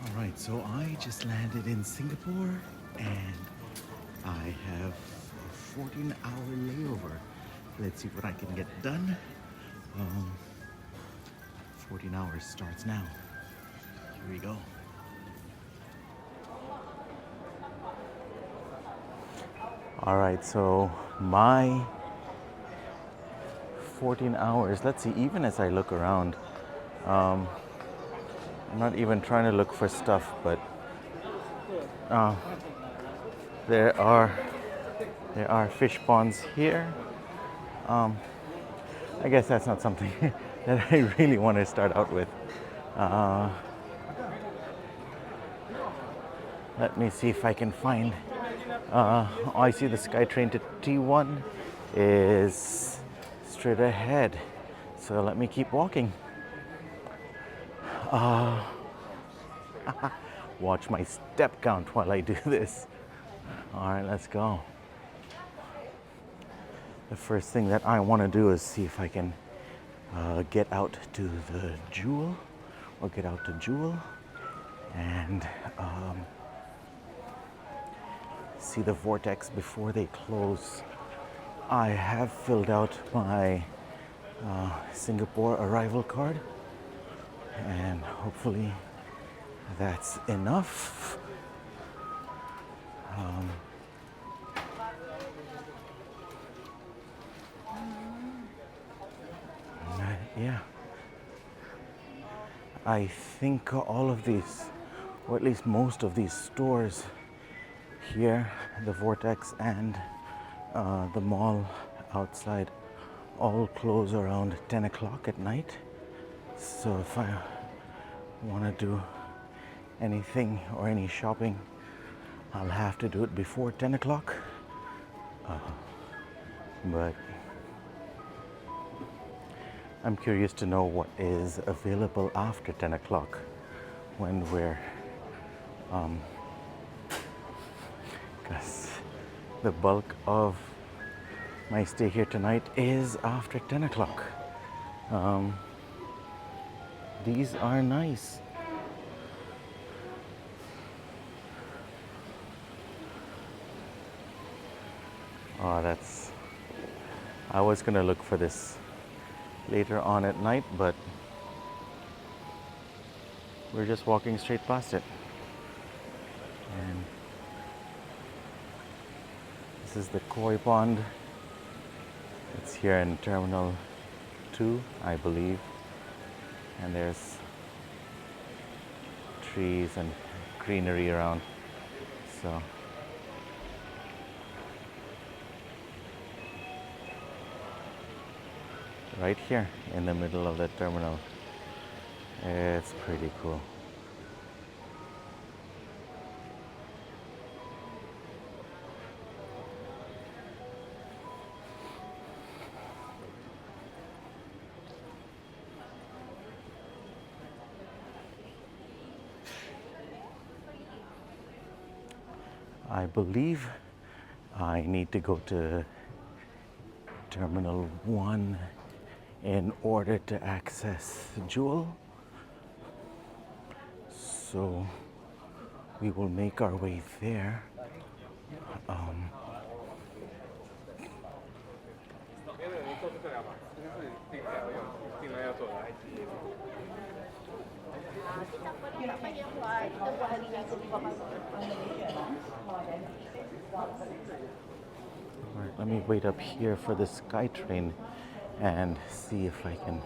All right, so I just landed in Singapore and I have a 14-hour layover. Let's see what I can get done. Um, 14 hours starts now. Here we go. All right, so my 14 hours, let's see, even as I look around, I'm not even trying to look for stuff, but there are fish ponds here. I guess that's not something that I really want to start out with. Uh, Let me see if I can find. I see the SkyTrain to T1 is straight ahead. So let me keep walking. Watch my step count while I do this. All right, let's go. The first thing that I want to do is see if I can get out to the Jewel or get out to Jewel and see the Vortex before they close. I have filled out my Singapore arrival card and hopefully that's enough. Yeah, I think all of these, or at least most of these stores here, the Vortex and the mall outside, all close around 10 o'clock at night. So if I want to do anything or any shopping, I'll have to do it before 10 o'clock. But I'm curious to know what is available after 10 o'clock when we're, because the bulk of my stay here tonight is after 10 o'clock. These are nice. Oh, I was gonna look for this later on at night, but we're just walking straight past it. And this is the koi pond. It's here in Terminal 2, I believe. And there's trees and greenery around. So right here in the middle of the terminal. It's pretty cool. I believe I need to go to Terminal 1 in order to access Jewel. So we will make our way there. All right, let me wait up here for the SkyTrain and see if I can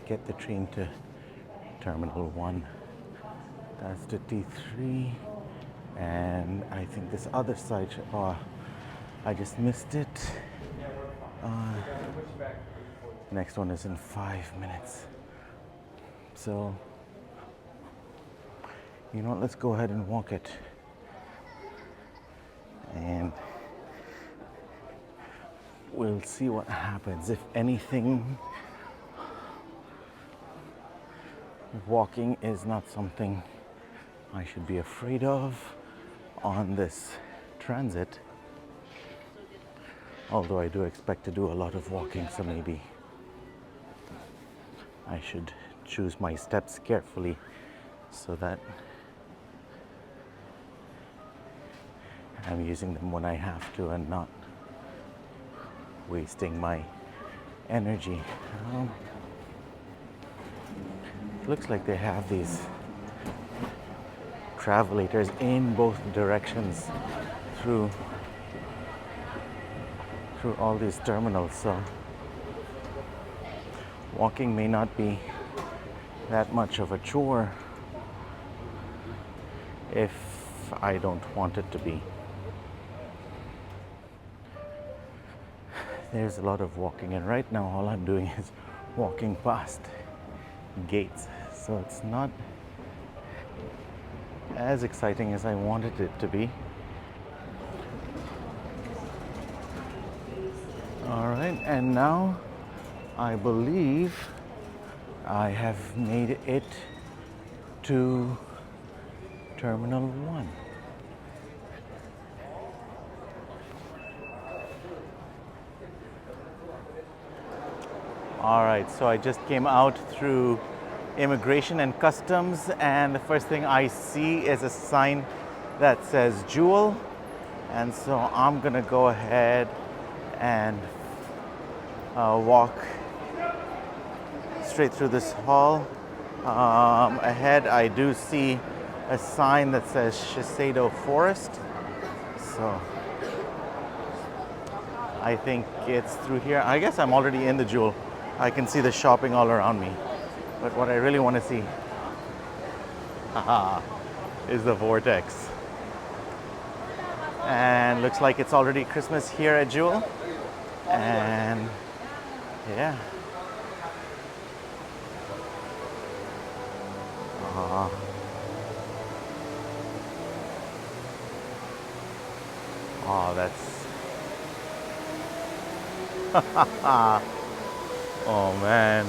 get the train to Terminal 1. That's the T3. And I think this other side, I just missed it. Next one is in 5 minutes. So, you know what, let's go ahead and walk it. And we'll see what happens. If anything, walking is not something I should be afraid of on this transit. Although I do expect to do a lot of walking, so maybe I should choose my steps carefully so that I'm using them when I have to and not wasting my energy. Looks like they have these travelators in both directions through all these terminals, so walking may not be that much of a chore if I don't want it to be. There's a lot of walking, and right now all I'm doing is walking past gates, so it's not as exciting as I wanted it to be. All right, and now I believe I have made it to Terminal 1. All right, so I just came out through Immigration and Customs, and the first thing I see is a sign that says Jewel, and so I'm gonna go ahead and walk straight through this hall. Ahead I do see a sign that says Shiseido Forest, so I think it's through here. I guess I'm already in the Jewel. I can see the shopping all around me, but what I really want to see is the Vortex. And looks like it's already Christmas here at Jewel, and yeah. Oh, that's oh man.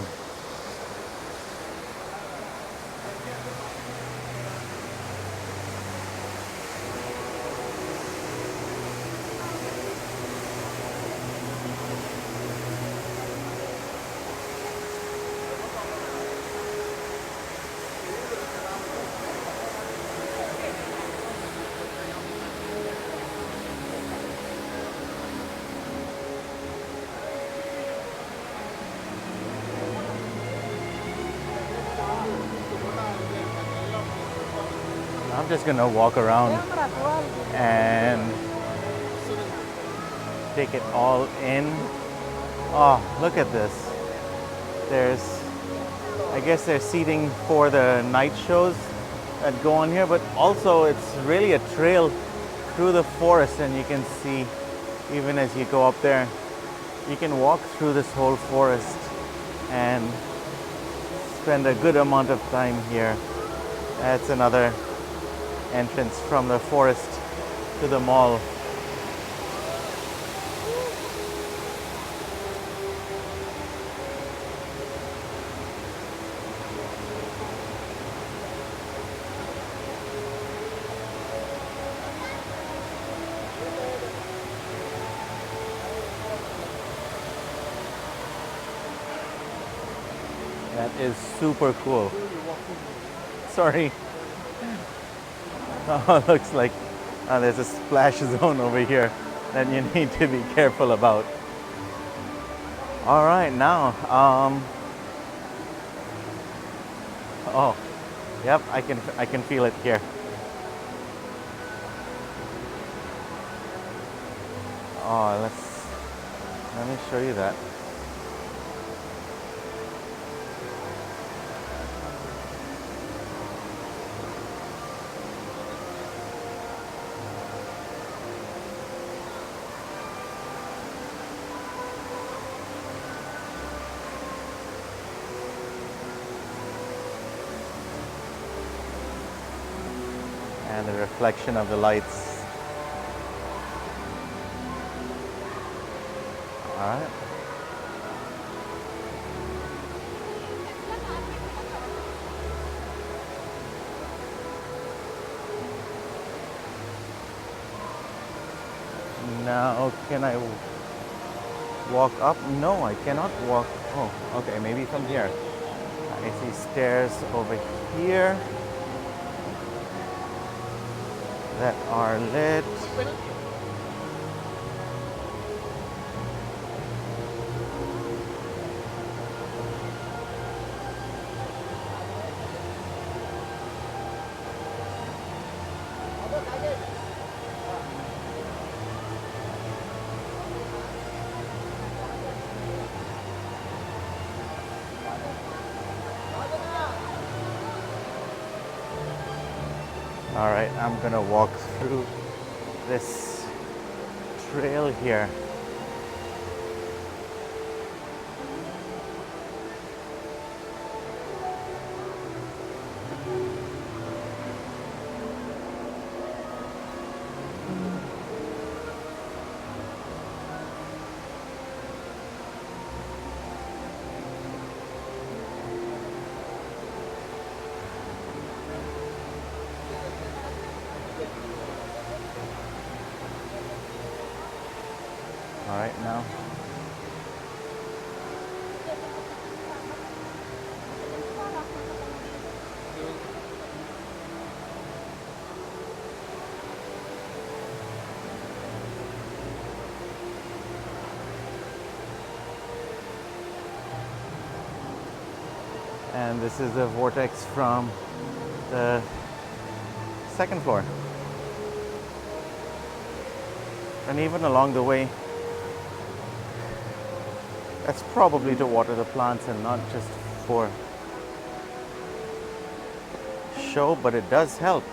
I'm just gonna walk around and take it all in. Oh, look at this. I guess there's seating for the night shows that go on here, but also it's really a trail through the forest, and you can see, even as you go up there, you can walk through this whole forest and spend a good amount of time here. That's another entrance from the forest to the mall. That is super cool. Sorry. Oh, looks like there's a splash zone over here that you need to be careful about. All right, now, oh, yep, I can feel it here. Oh, let me show you that. And the reflection of the lights. All right. Now, can I walk up? No, I cannot walk. Oh, okay, maybe from here. I see stairs over here that are lit. All right, I'm gonna walk through this trail here. All right, now. And this is the vortex from the second floor. And even along the way, that's probably to water the plants and not just for show, but it does help.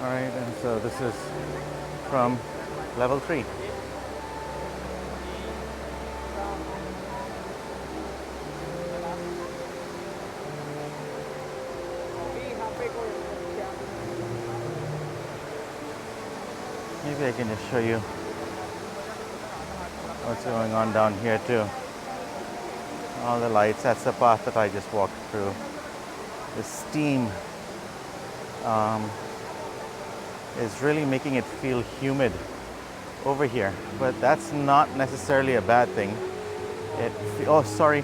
All right, and so this is from level 3. Maybe I can just show you what's going on down here too. All the lights, that's the path that I just walked through. The steam is really making it feel humid over here, but that's not necessarily a bad thing. Oh, sorry.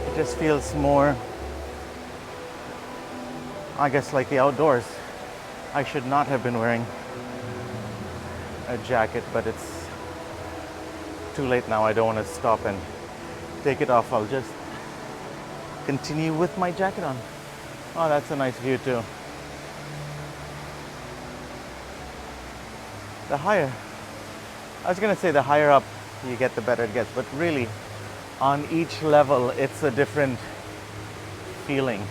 It just feels more, I guess, like the outdoors. I should not have been wearing a jacket, but it's too late now. I don't want to stop and take it off. I'll just continue with my jacket on. Oh, that's a nice view too. The higher, I was gonna say the higher up you get, the better it gets, but really on each level it's a different feeling.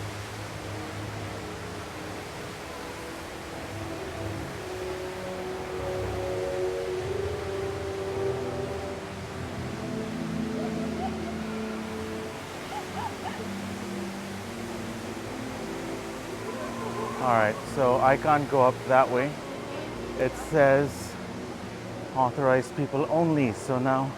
All right, so I can't go up that way. It says authorized people only. So now,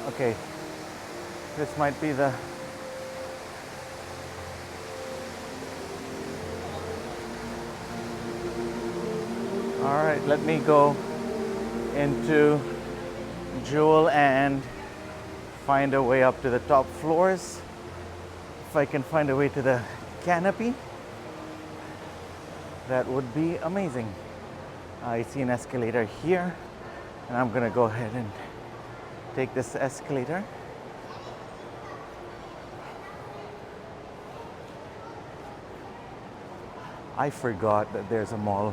okay, this might be the all right, let me go into Jewel and find a way up to the top floors. If I can find a way to the canopy, that would be amazing. I see an escalator here, and I'm gonna go ahead and take this escalator. I forgot that there's a mall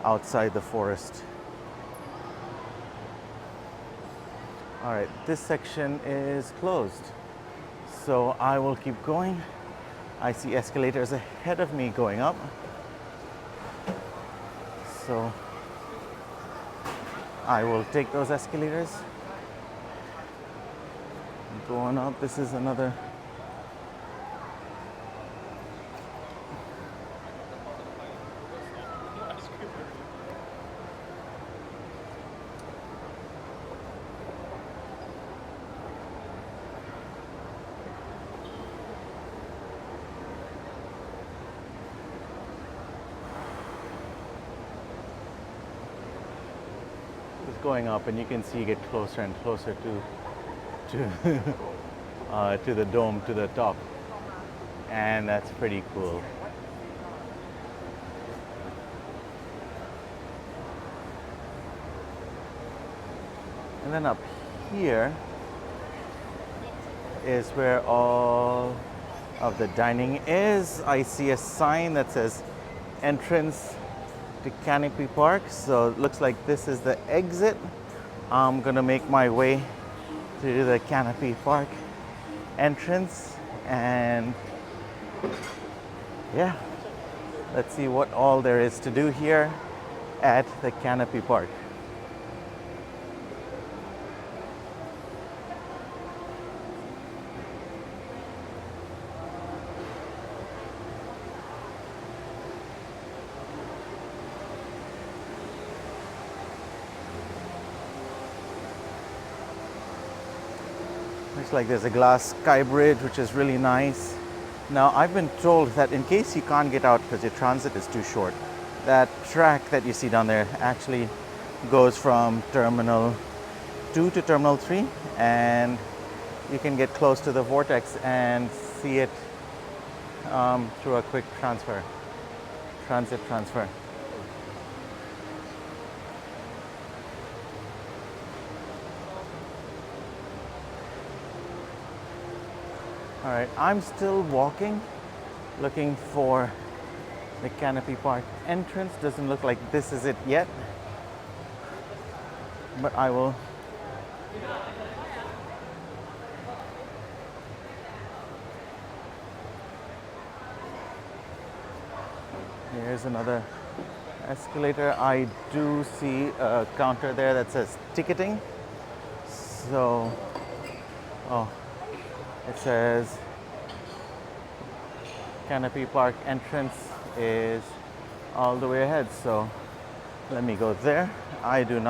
outside the forest. All right, this section is closed. So I will keep going. I see escalators ahead of me going up. So I will take those escalators. Going up, this is another. It's going up, and you can see it get closer and closer to the dome, to the top, and that's pretty cool. And then up here is where all of the dining is. I see a sign that says entrance to Canopy Park, so it looks like this is the exit. I'm gonna make my way to the Canopy Park entrance, and yeah, let's see what all there is to do here at the Canopy Park. Looks like there's a glass sky bridge, which is really nice. Now, I've been told that in case you can't get out because your transit is too short, that track that you see down there actually goes from Terminal 2 to Terminal 3, and you can get close to the Vortex and see it through a quick transit transfer. All right, I'm still walking, looking for the Canopy Park entrance. Doesn't look like this is it yet, but I will. Here's another escalator. I do see a counter there that says ticketing. So, oh. It says Canopy Park entrance is all the way ahead, so let me go there. I'm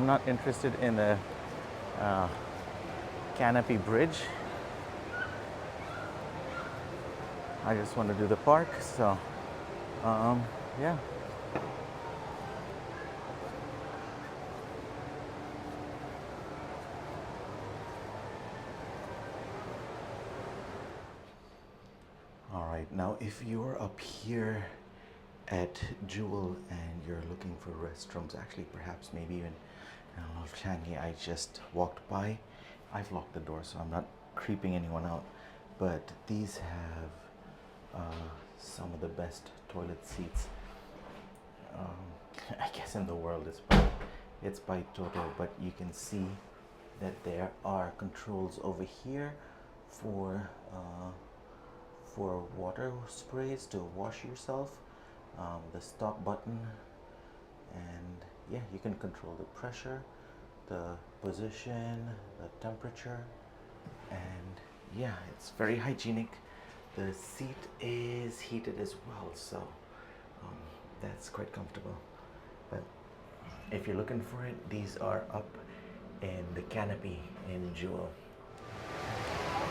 not interested in the Canopy Bridge. I just want to do the park, so yeah. Now, if you're up here at Jewel and you're looking for restrooms, actually perhaps maybe even Changi, I just walked by. I've locked the door, so I'm not creeping anyone out. But these have some of the best toilet seats, I guess, in the world. It's by Toto, but you can see that there are controls over here for water sprays to wash yourself, the stop button, and yeah, you can control the pressure, the position, the temperature, and yeah, it's very hygienic. The seat is heated as well, so that's quite comfortable. But if you're looking for it, these are up in the Canopy in Jewel.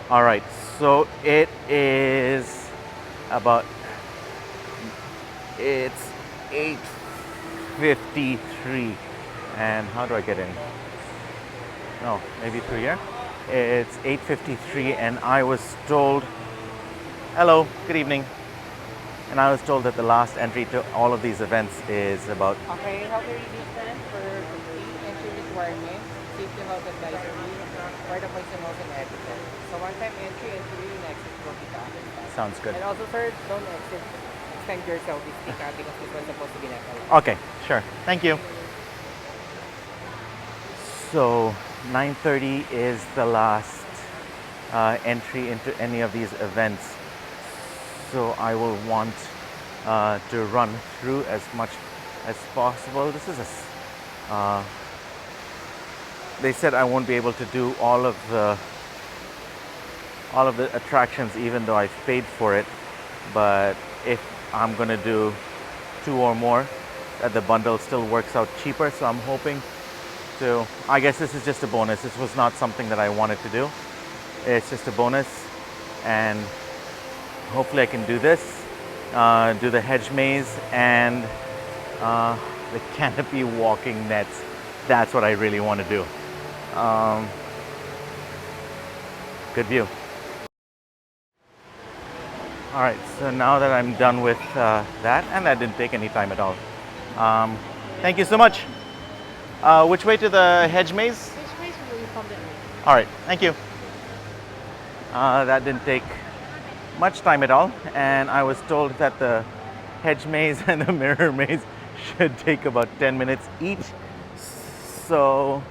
All right, so it's 8:53, and how do I get in? No, maybe through here. It's 8:53, and I was told, hello, good evening. And I was told that the last entry to all of these events is about. Okay, how to register for entry requirements, safety health advisory, word of signals and etiquette. So one time entry and three exit will be done. Sounds good. And also, sir, don't extend your selfie stick because this one's supposed to be not allowed. Okay, sure. Thank you. So 9:30 is the last entry into any of these events. So I will want to run through as much as possible. This is they said I won't be able to do all of the attractions even though I've paid for it. But if I'm gonna do 2 or more, that the bundle still works out cheaper. So I'm hoping to. I guess this is just a bonus. This was not something that I wanted to do. It's just a bonus, and hopefully I can do this, do the Hedge Maze and the Canopy walking nets. That's what I really want to do. Good view. All right, so now that I'm done with that, and that didn't take any time at all. Thank you so much. Which way to the Hedge Maze? Which place will you come in? All right, thank you. That didn't take much time at all, and I was told that the Hedge Maze and the Mirror Maze should take about 10 minutes each. So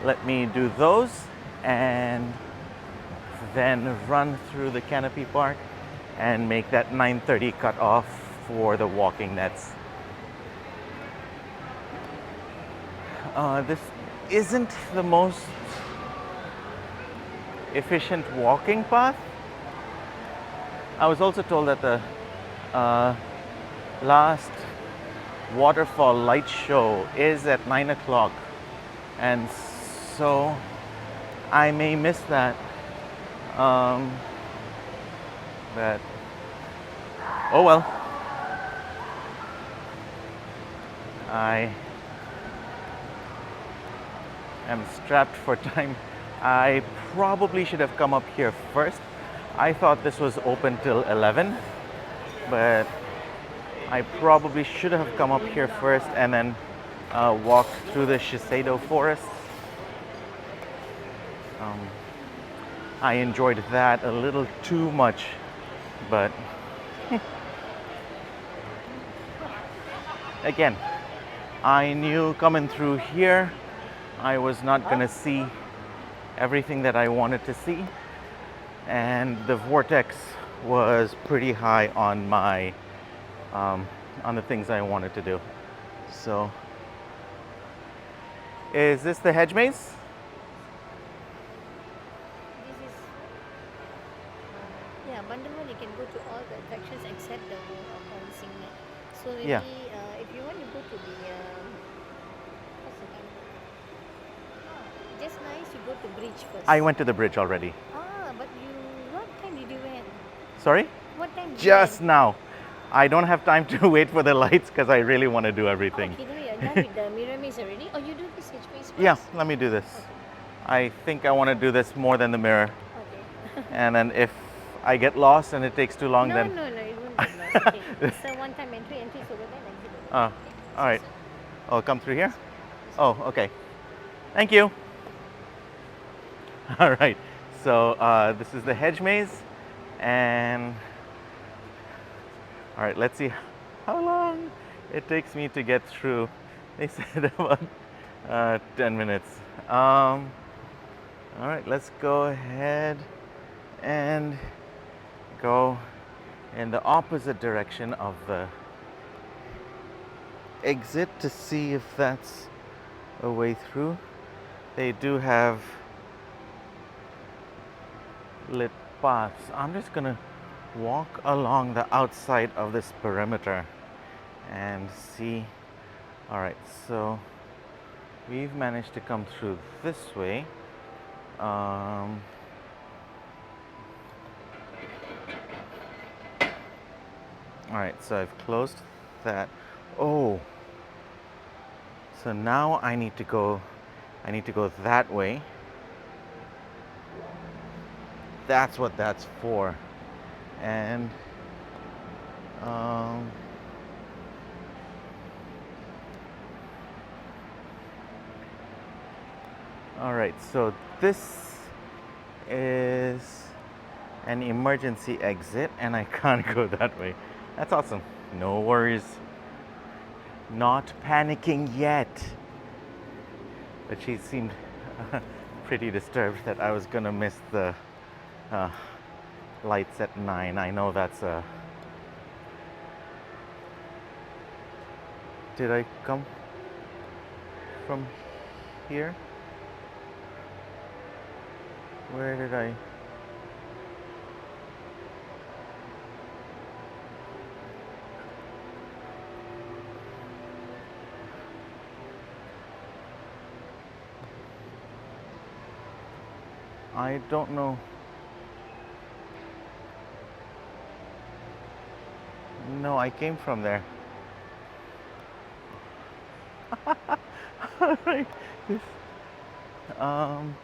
let me do those and then run through the Canopy Park and make that 9:30 cut off for the walking nets. This isn't the most efficient walking path. I was also told that the last waterfall light show is at 9 o'clock, and so I may miss that. But oh well. I am strapped for time. I probably should have come up here first. I thought this was open till 11, but I probably should have come up here first and then walked through the Shiseido forest. I enjoyed that a little too much, but again, I knew coming through here I was not going to see everything that I wanted to see, and the Vortex was pretty high on my on the things I wanted to do. So is this the Hedge Maze? This is bundle one. You can go to all the attractions except the bouncing net. So maybe Yeah. If you want to go to the what's the name? Just nice you go to bridge first. I went to the bridge already. But what time did you went? Sorry? What time did Just you now. I don't have time to wait for the lights because I really want to do went? everything. Okay, now you're done with the mirror maze already? Oh, you do this Hedge Maze first? Yeah, let me do this. I think I want to do this more than the mirror. Okay. And then if I get lost and it takes too long, No, then it won't get lost. Okay. It's a one-time entry over there, exit over there. all right. Oh, come through here? Oh, okay. Thank you. All right. So this is the Hedge Maze, and all right, let's see how long it takes me to get through. They said about 10 minutes. All right, let's go ahead and go in the opposite direction of the exit to see if that's a way through. They do have lit paths. I'm just gonna walk along the outside of this perimeter and see. All right, so we've managed to come through this way. All right, so I've closed that. Oh, so now I need to go that way. That's what that's for. And all right, so this is an emergency exit and I can't go that way. That's awesome. No worries. Not panicking yet. But she seemed pretty disturbed that I was gonna miss the uh, lights at 9. I know that's a. Did I come from here? Where did I? I don't know. No, I came from there. Alright. This, um,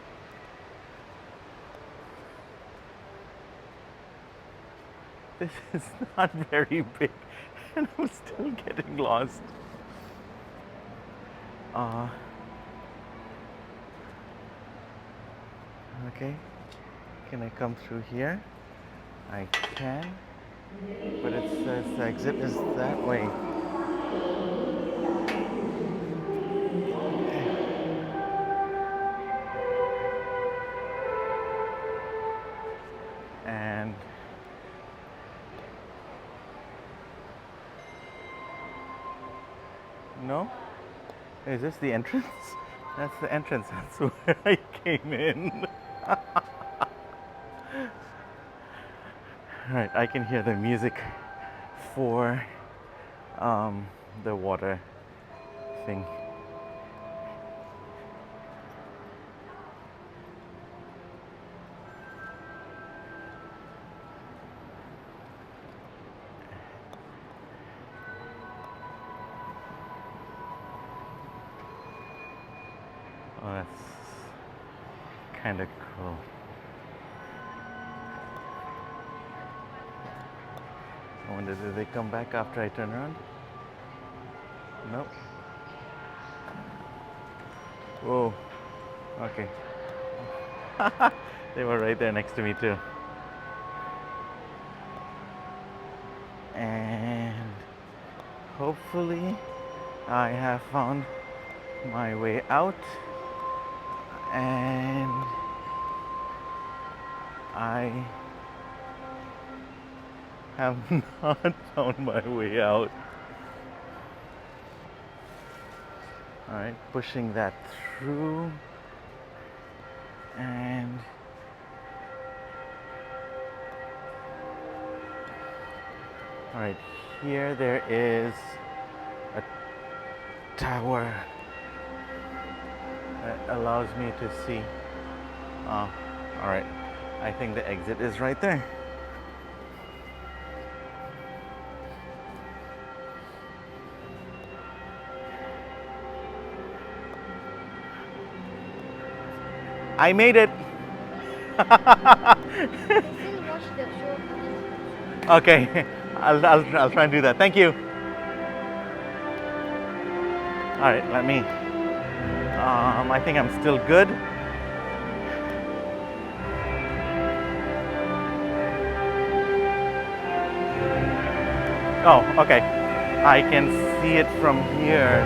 this is not very big, and I'm still getting lost. Okay. Can I come through here? I can, but it says the exit is that way. And no? Is this the entrance? That's the entrance. That's where I came in. Right, I can hear the music for the water thing. Oh, that's kind of cool. I wonder, do they come back after I turn around? Nope. Whoa. Okay. They were right there next to me too. And hopefully I have found my way out, and I have not found my way out. All right, pushing that through, and all right, here there is a tower that allows me to see. All right, I think the exit is right there. I made it. Still watch the show. Okay, I'll try and do that. Thank you. All right, let me. I think I'm still good. Oh, okay. I can see it from here.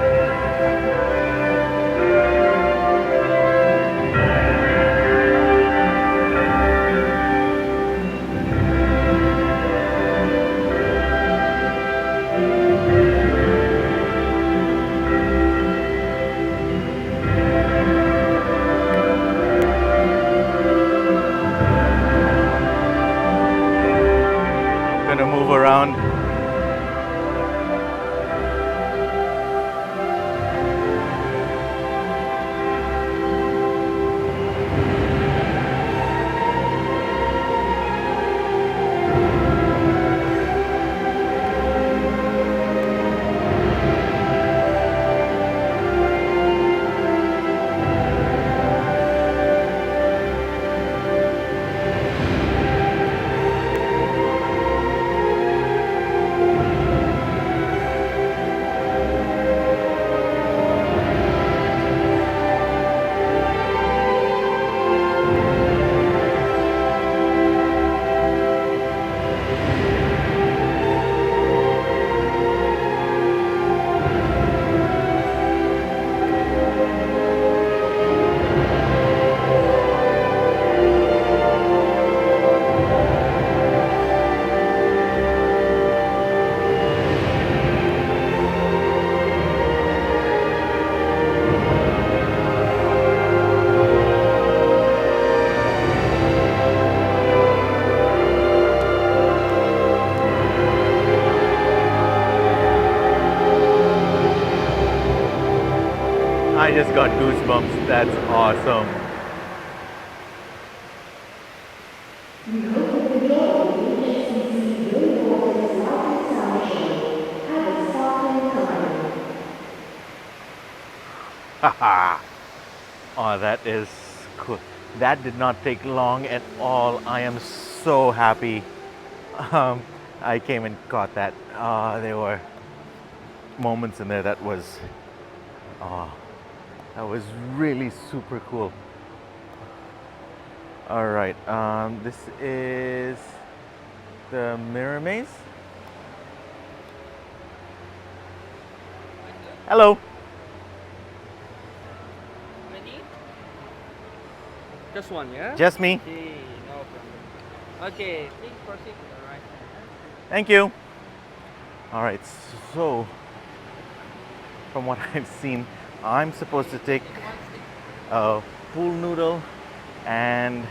Gonna move around. I just got goosebumps. That's awesome. Haha. Oh, that is cool. That did not take long at all. I am so happy. Um, I came and caught that. There were moments in there that was really super cool. All right, this is the mirror maze. Hello. Ready? Just one, yeah? Just me. Okay, no problem. Okay, please proceed to the right hand. Thank you. All right, so from what I've seen, I'm supposed to take a pool noodle and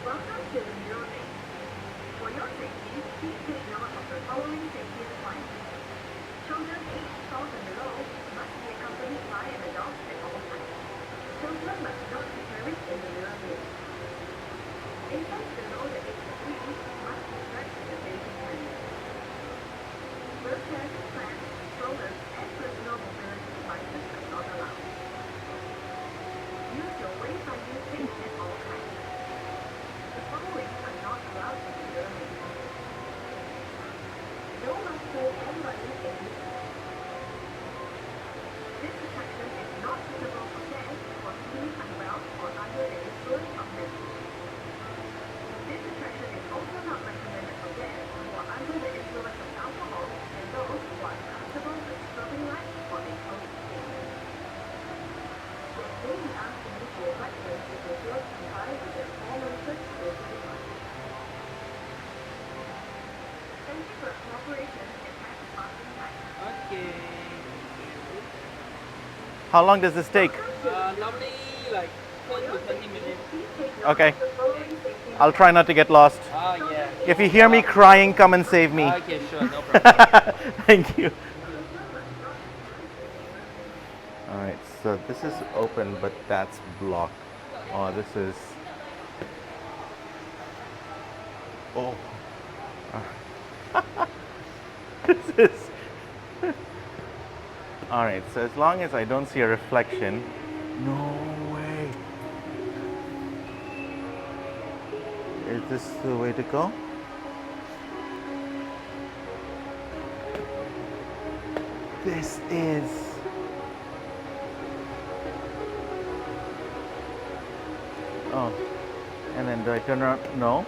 Welcome to the Mirror Maze. For your safety, please take note of the following safety requirements. Children aged 12 and below must be accompanied by an adult at all times. Children must not be carried in the mirror maze. Infants below the age of 3 must be strapped to the baby carrier. Wheelchairs, prams, strollers, and personal mobility devices are not allowed. Use your wayfinding stick at all times. The following are not allowed in the mirror maze. No must play and running in this maze. This attraction is not suitable for guests or feeling unwell or under the influence of medicine. This attraction is also not recommended for guests who are under the influence of alcohol and those who are uncomfortable with strobe lights or enclosed spaces. Guests may be asked to move to a right place if they feel to comply with their all-limited safety requirements. Thank you for your cooperation and happy passing time. Okay. how long does this take? Normally like 10 to 20 minutes. Okay, I'll try not to get lost. Oh, yeah. If you hear me crying, come and save me. Okay, sure, no problem. Thank you. All right, so this is open, but that's blocked. Oh, this is. Oh. This is. All right, so as long as I don't see a reflection. No way. Is this the way to go? This is. Oh, and then do I turn around? No.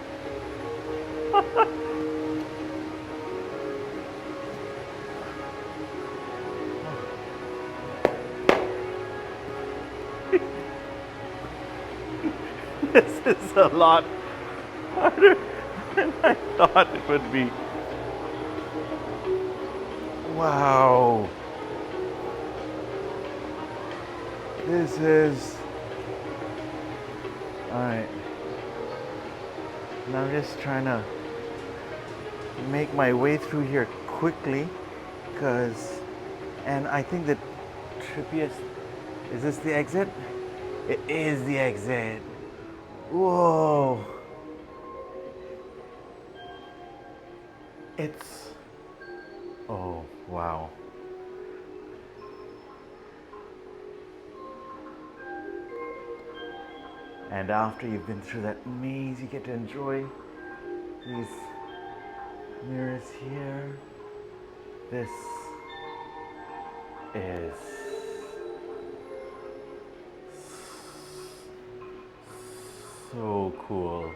This is a lot harder than I thought it would be. Wow. This is. Alright. Now I'm just trying to make my way through here quickly because. And I think the trippiest. Is this the exit? It is the exit. Whoa. It's. Oh, wow. And after you've been through that maze, you get to enjoy these mirrors here. This is so cool.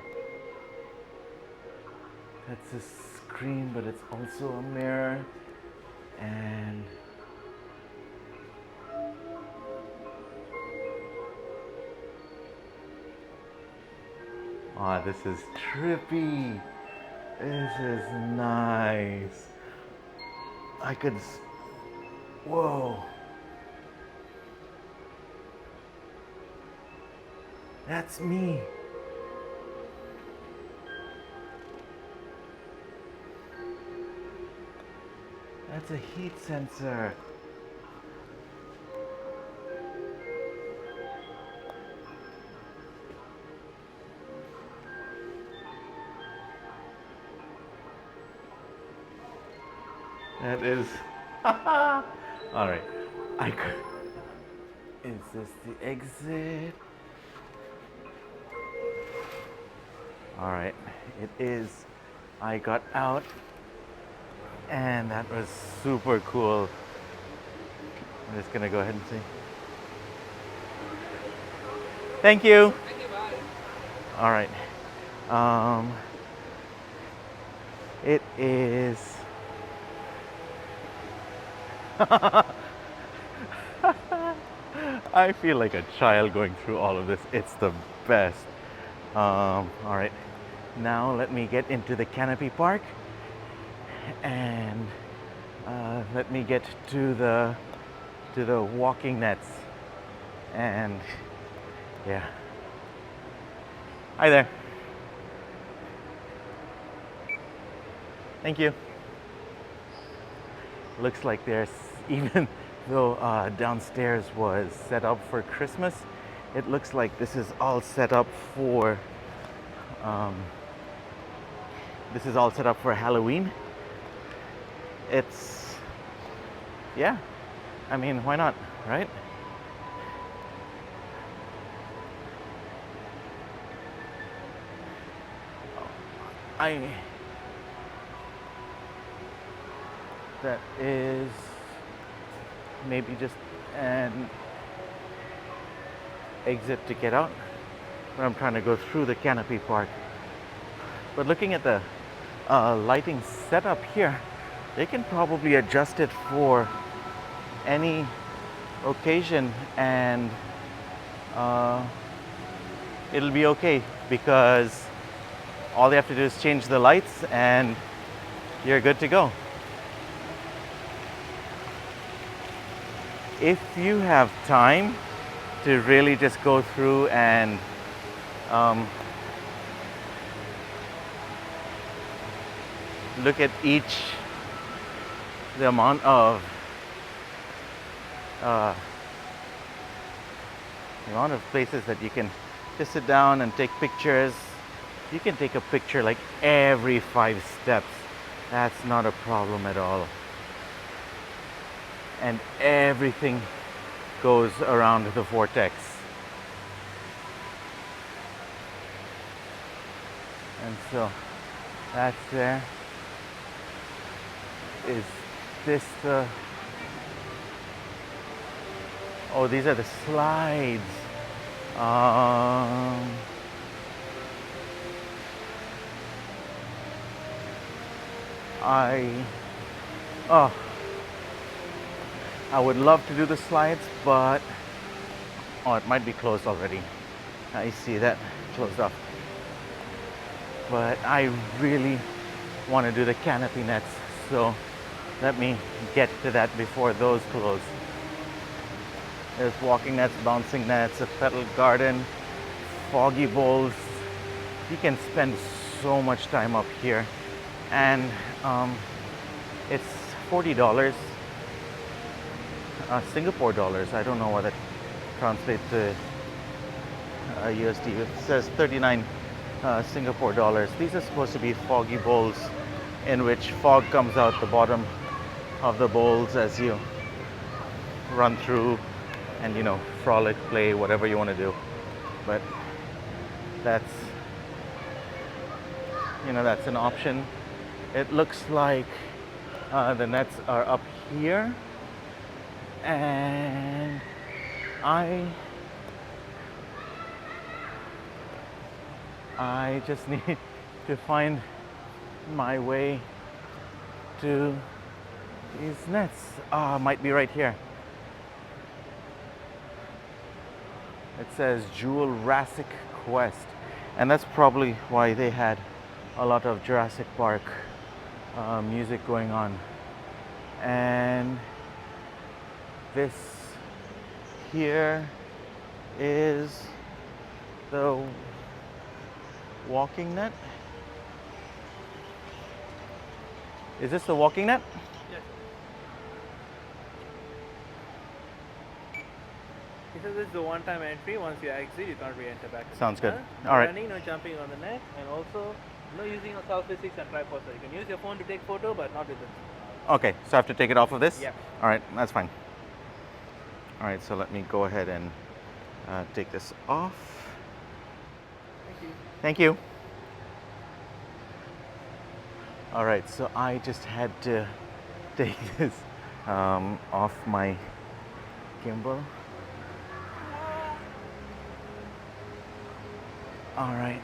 That's a screen, but it's also a mirror. And oh, this is trippy. This is nice. I could. Whoa. That's me. That's a heat sensor. That is. All right. I. Is this the exit? All right. It is. I got out, and that was super cool. I'm just gonna go ahead and see. Thank you. Thank you, bye. All right. Um, it is. I feel like a child going through all of this. It's the best. All right. Now let me get into the Canopy Park, and let me get to the walking nets. And yeah. Hi there. Thank you. Looks like there's, even though downstairs was set up for Christmas, it looks like this is all set up for Halloween. It's, yeah, I mean, why not, right? That is maybe just an exit to get out, but I'm trying to go through the Canopy Park. But looking at the lighting setup here, they can probably adjust it for any occasion, and it'll be okay, because all they have to do is change the lights and you're good to go. If you have time to really just go through and look at the amount of places that you can just sit down and take pictures. You can take a picture like every 5 steps. That's not a problem at all. And everything goes around the Vortex. And so that's there. Is this the... Oh, these are the slides. I would love to do the slides, but it might be closed already. I see that closed off. But I really want to do the canopy nets, so let me get to that before those close. There's walking nets, bouncing nets, a petal garden, foggy bowls. You can spend so much time up here, and it's $40 Singapore dollars. I don't know what that translates to USD. It says 39 Singapore dollars. These are supposed to be foggy bowls in which fog comes out the bottom of the bowls as you run through and, frolic, play, whatever you want to do. But that's an option. It looks like the nets are up here, and I just need to find my way to these nets. Might be right here. It says Jurassic Quest, and that's probably why they had a lot of Jurassic Park music going on. And this here is the walking net. Is this the walking net? Yes. This is the one-time entry. Once you exit, you can't re-enter back. Sounds good. No All right. running, no jumping on the net, and also no using of selfie sticks and tripods. So you can use your phone to take photo, but not with it. Okay, so I have to take it off of this? Yeah. All right, that's fine. All right, so let me go ahead and take this off. Thank you. Thank you. All right, so I just had to take this off my gimbal. All right.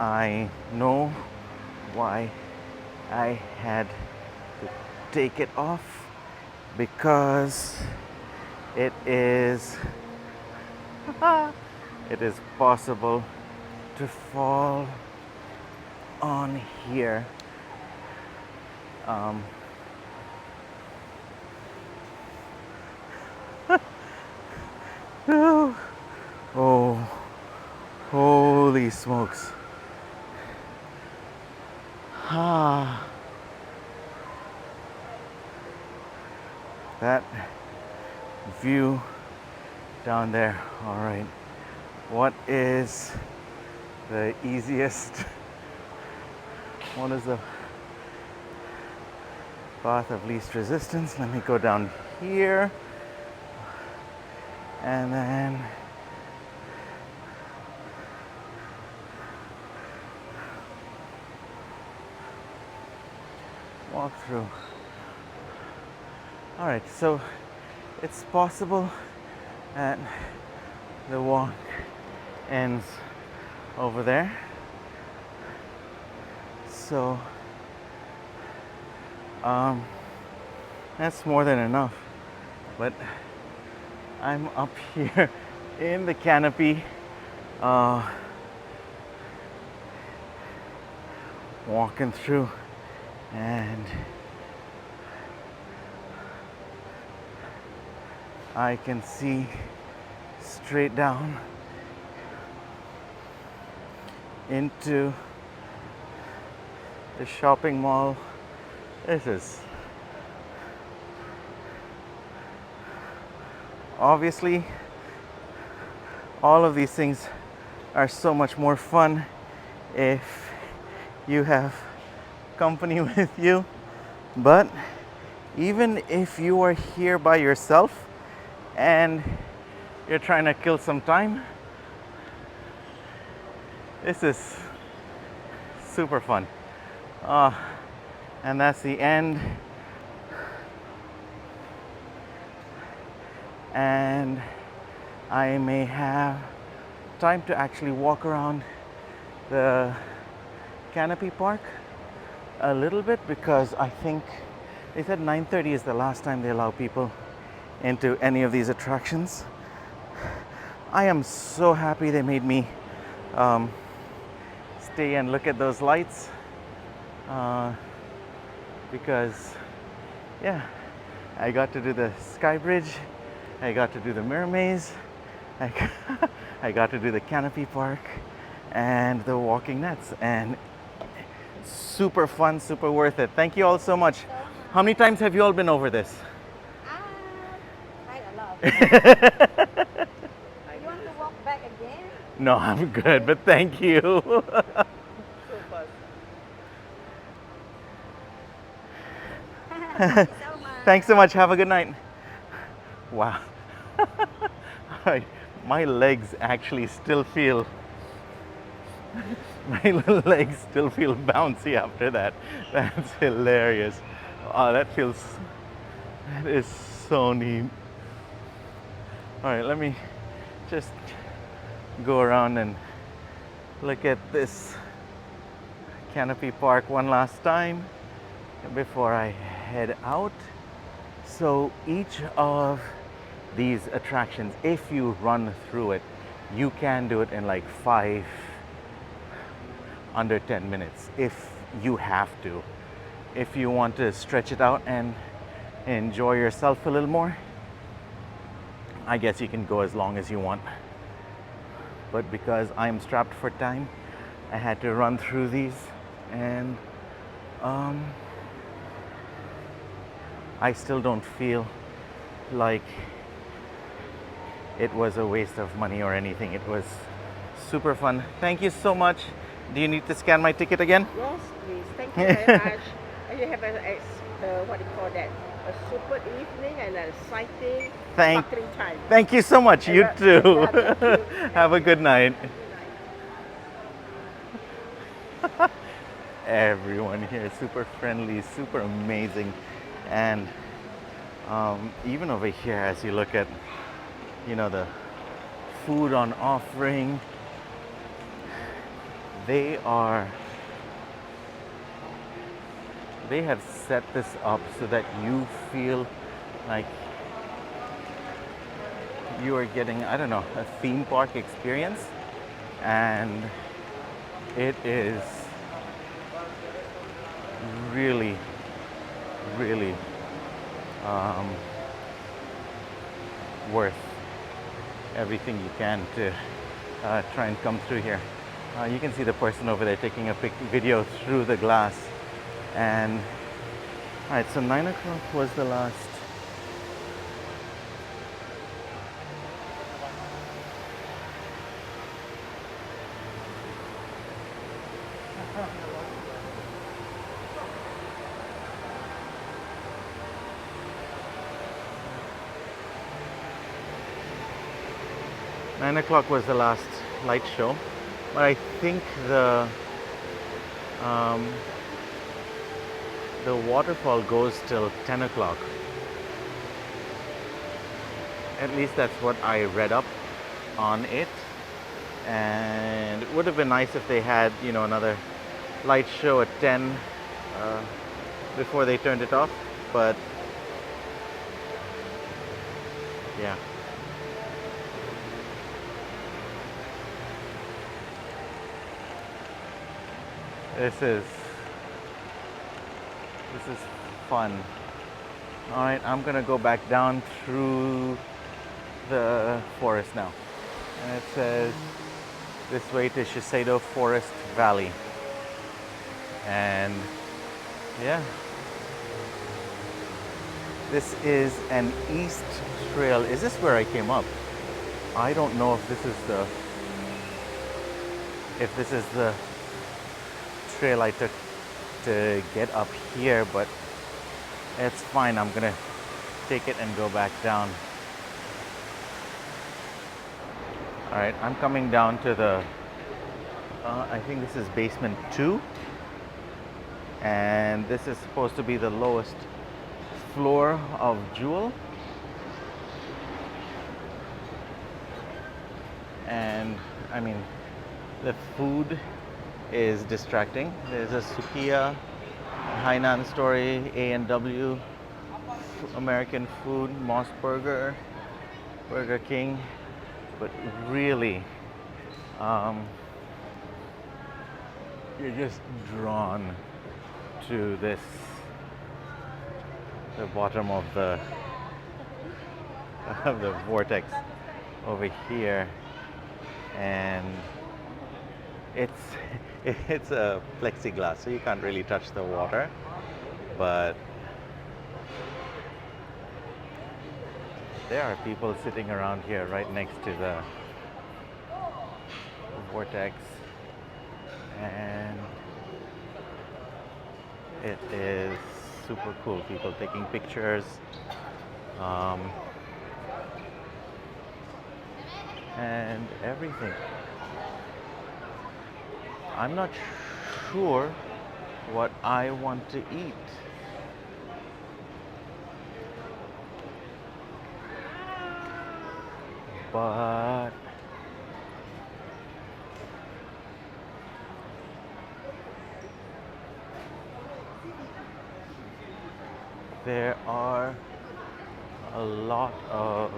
I know why I had to take it off, because it is it is possible to fall on here. Oh, holy smokes. Ah, that view down there. All right, what is the easiest, what is the path of least resistance? Let me go down here and then walk through. All right, so it's possible that the walk ends over there. So that's more than enough. But I'm up here in the canopy, walking through, and I can see straight down into the shopping mall. This is obviously, all of these things are so much more fun if you have company with you. But even if you are here by yourself and you're trying to kill some time, this is super fun. And that's the end. And I may have time to actually walk around the Canopy Park a little bit, because I think they said 9:30 is the last time they allow people into any of these attractions. I am so happy they made me stay and look at those lights, because yeah, I got to do the Sky Bridge, I got to do the Mirror Maze, I got to do the Canopy Park and the walking nets, and super fun, super worth it. Thank you all so much. How many times have you all been over this? Quite a lot. You want to walk back again? No, I'm good, but thank you. So fast. Thank you so much. Thanks so much. Have a good night. Wow. My legs actually still feel my little legs still feel bouncy after that. That's hilarious. Oh, that is so neat. All right, let me just go around and look at this Canopy Park one last time before I head out. So each of these attractions, if you run through it, you can do it in like under 10 minutes if you have to. If you want to stretch it out and enjoy yourself a little more, I guess you can go as long as you want. But because I'm strapped for time, I had to run through these, and I still don't feel like it was a waste of money or anything. It was super fun. Thank you so much. Do you need to scan my ticket again? Yes, please. Thank you very much. And you have what do you call that? A super evening and a exciting Thank, sparkling time. thank you so much. You Yeah, too. yeah, thank you. Have a good night. Everyone here is super friendly, super amazing, and even over here, as you look at, you know, the food on offering, they have set this up so that you feel like you are getting, I don't know, a theme park experience, and it is really, really worth everything you can to try and come through here. You can see the person over there taking a video through the glass. And all right, so 9 o'clock was the last. Nine o'clock was the last light show, but I think the waterfall goes till 10 o'clock. At least that's what I read up on it. And it would have been nice if they had, you know, another light show at 10 before they turned it off. But yeah. This is fun. All right, I'm gonna go back down through the forest now. And it says this way to Shiseido Forest Valley. And yeah, this is an east trail. Is this where I came up? I don't know if this is the trail I took to get up here, but it's fine. I'm gonna take it and go back down. All right, I'm coming down to the I think this is basement 2, and this is supposed to be the lowest floor of Jewel. And I mean, the food is distracting. There's a Sukiya, Hainan story, A&W, American food, Moss Burger, Burger King, but really, you're just drawn to the bottom of the vortex over here, and it's a plexiglass, so you can't really touch the water, but there are people sitting around here right next to the vortex, and it is super cool. People taking pictures, and everything. I'm not sure what I want to eat. But there are a lot of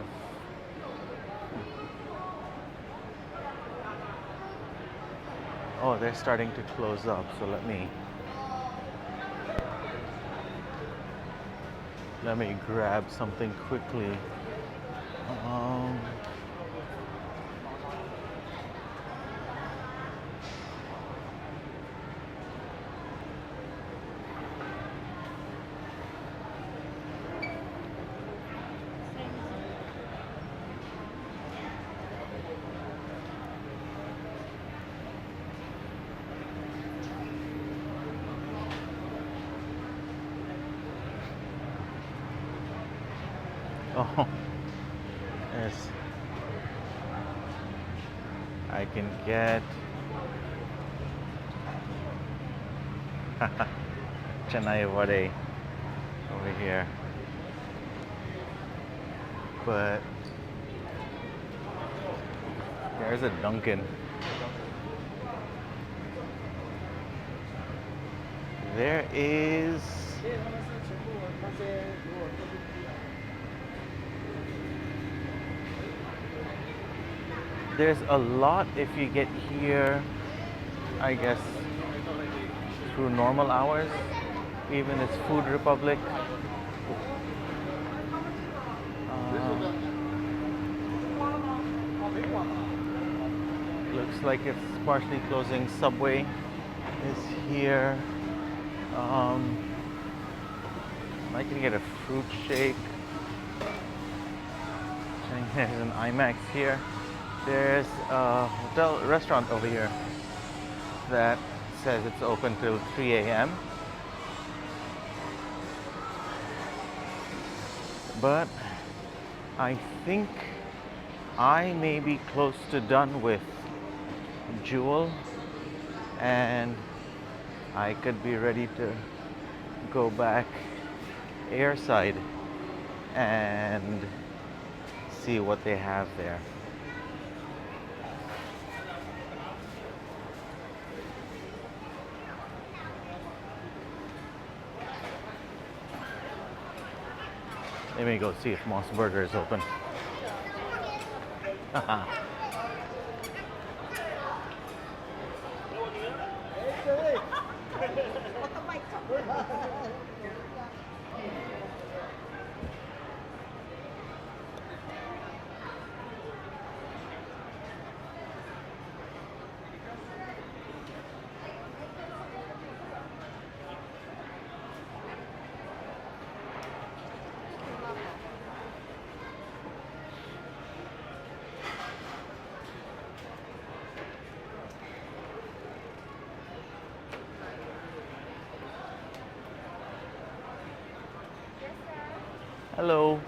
oh, they're starting to close up, so let me grab something quickly. Oh, yes. I can get Chennai Vade over here. But there's a Dunkin'. There is. There's a lot if you get here, I guess, through normal hours. Even it's Food Republic. Looks like it's partially closing. Subway is here. I can get a fruit shake. There's an IMAX here. There's a hotel restaurant over here that says it's open till 3 a.m. But I think I may be close to done with Jewel, and I could be ready to go back Airside and see what they have there. Let me go see if Moss Burger is open. Hello.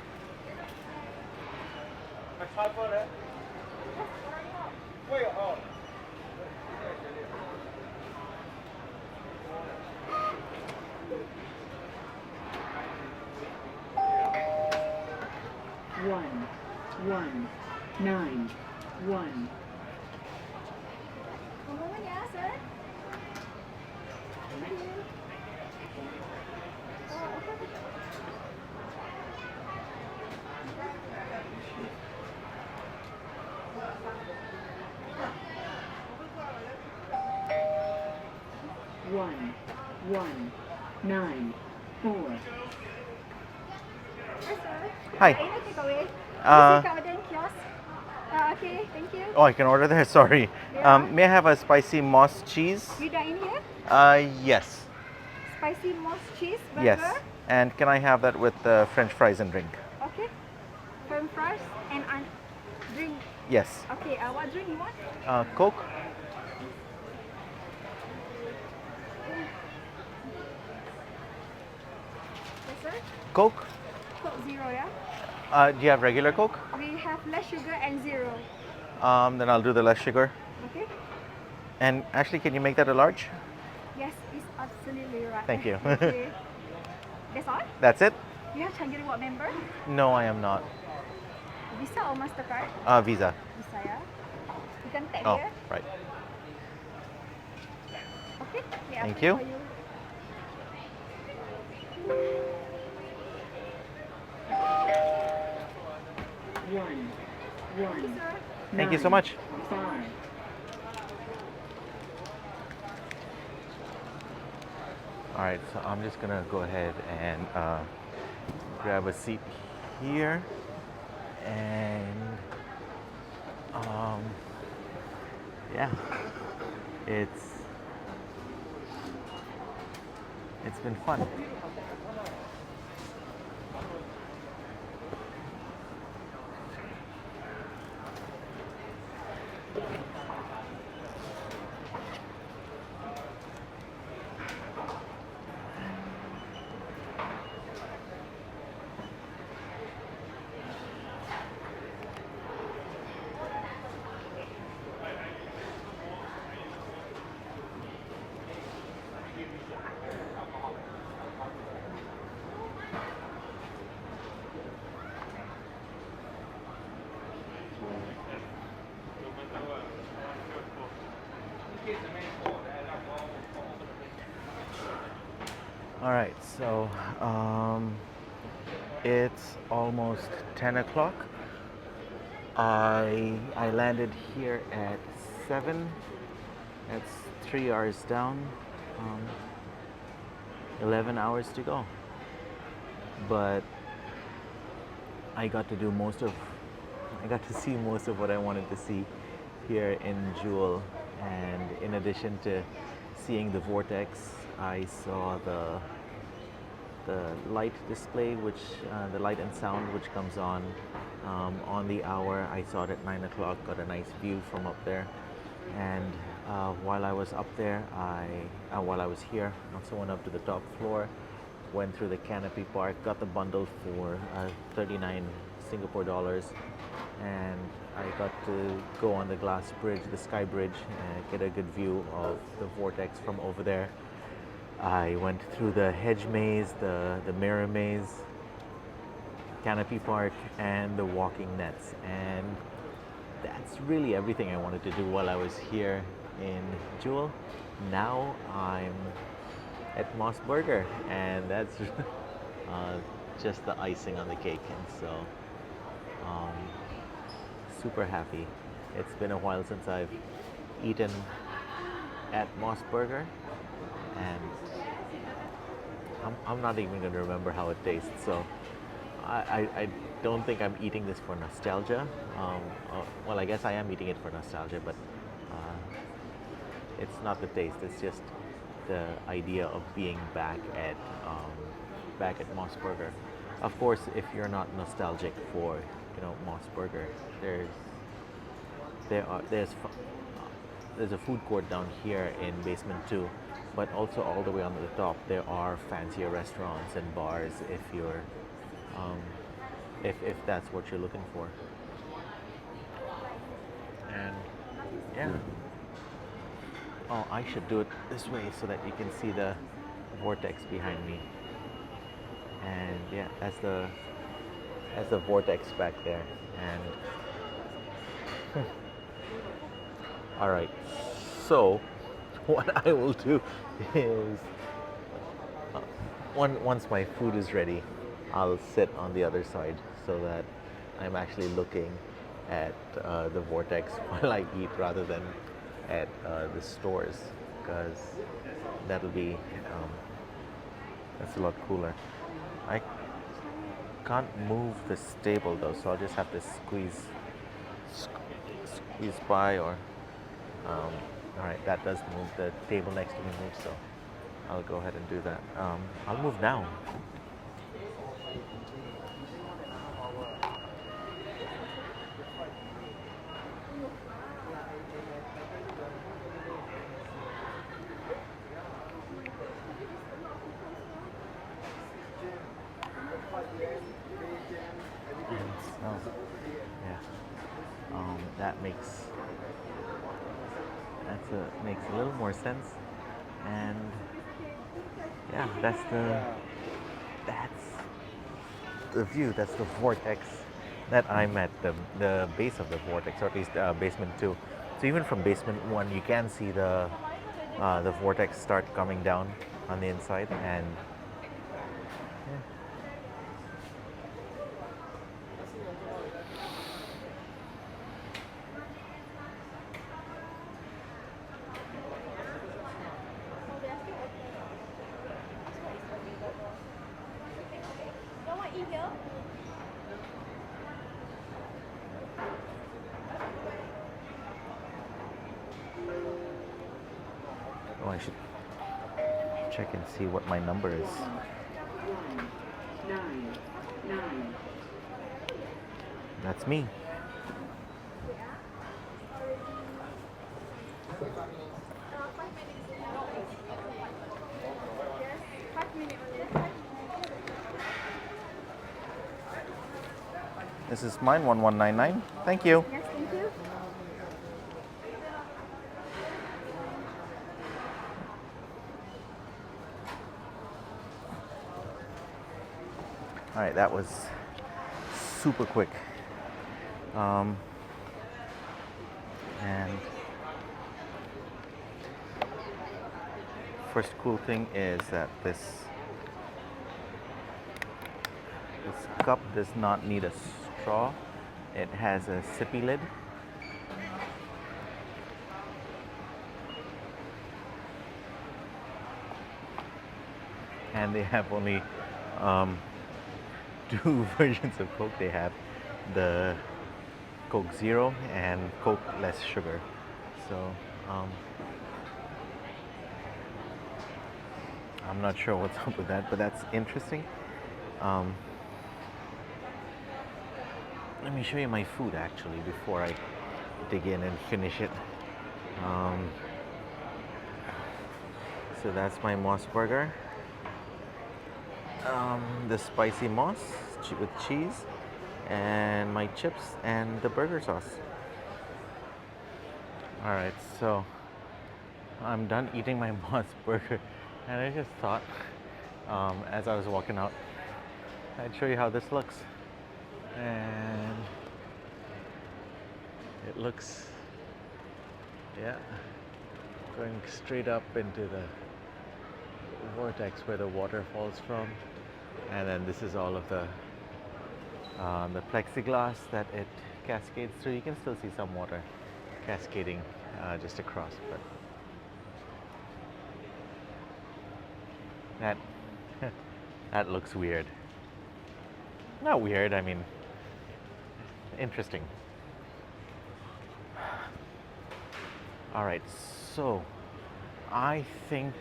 One, 9, 1. One, 9, 4. Hi. Okay, thank you. Oh, I can order there. Sorry. Yeah. May I have a spicy moss cheese? You dine in here? Yes. Spicy moss cheese burger? Yes. And can I have that with French fries and drink? Okay. French fries and drink. Yes. Okay, what drink you want? Coke? Yes, sir. Coke? Coke zero, yeah? Do you have regular Coke? We have less sugar and zero. Then I'll do the less sugar. Okay? And actually, can you make that a large? Yes, it's absolutely right. Thank you. Okay. That's all? That's it? You have Changi Reward member? No, I am not. Visa or MasterCard? Visa. Visa, yeah? You can tap Oh, here. right. Okay? Yeah, Thank I'll you. pay for One, Thank you, sir. Thank you so much. 5. All right, so I'm just gonna go ahead and grab a seat here, and yeah, it's been fun. All right, so it's almost 10 o'clock. I landed here at 7. That's 3 hours down, um, 11 hours to go. But I got to do I got to see most of what I wanted to see here in Jewel. And in addition to seeing the Vortex, I saw the light display, which the light and sound which comes on the hour. I saw it at 9 o'clock. Got a nice view from up there. And while I was up there, while I was here, I also went up to the top floor, went through the Canopy Park, got the bundle for 39 Singapore dollars, and I got to go on the glass bridge, the sky bridge, and get a good view of the Vortex from over there. I went through the Hedge Maze, the Mirror Maze, Canopy Park, and the walking nets. And that's really everything I wanted to do while I was here in Jewel. Now I'm at Moss Burger, and that's just the icing on the cake. And so, super happy. It's been a while since I've eaten at Moss Burger, and I'm not even going to remember how it tastes. So I don't think I'm eating this for nostalgia. Well, I guess I am eating it for nostalgia, but it's not the taste. It's just the idea of being back at Moss Burger. Of course, if you're not nostalgic for Moss Burger, there's a food court down here in basement 2, but also all the way on the top there are fancier restaurants and bars if you're if that's what you're looking for. And yeah. Oh, I should do it this way so that you can see the Vortex behind me. And yeah, that's the Vortex back there. And all right. So what I will do is once my food is ready, I'll sit on the other side so that I'm actually looking at the Vortex while I eat rather than at the stores, because that'll be that's a lot cooler. I can't move this table though, so I'll just have to squeeze by, or all right, that does move. The table next to me moves, so I'll go ahead and do that. I'll move now. That makes a little more sense. And yeah, that's the view. That's the Vortex that I'm at, the base of the Vortex, or at least basement 2. So even from basement 1, you can see the Vortex start coming down on the inside. And yeah. Oh, I should check and see what my number is. 199. That's me. This is mine, 1199. Thank you. Yes, thank you. All right, that was super quick. And first cool thing is that this cup does not need a straw. It has a sippy lid. And they have only two versions of Coke. They have the Coke Zero and Coke less sugar. So I'm not sure what's up with that, but that's interesting. Let me show you my food actually before I dig in and finish it. So that's my moss burger. The spicy moss with cheese, and my chips and the burger sauce. All right, so I'm done eating my moss burger, and I just thought, as I was walking out, I'd show you how this looks. And it looks, yeah, going straight up into the vortex where the water falls from. And then this is all of the plexiglass that it cascades through. You can still see some water cascading just across, but that that looks weird. Not weird, I mean interesting. All right, so I think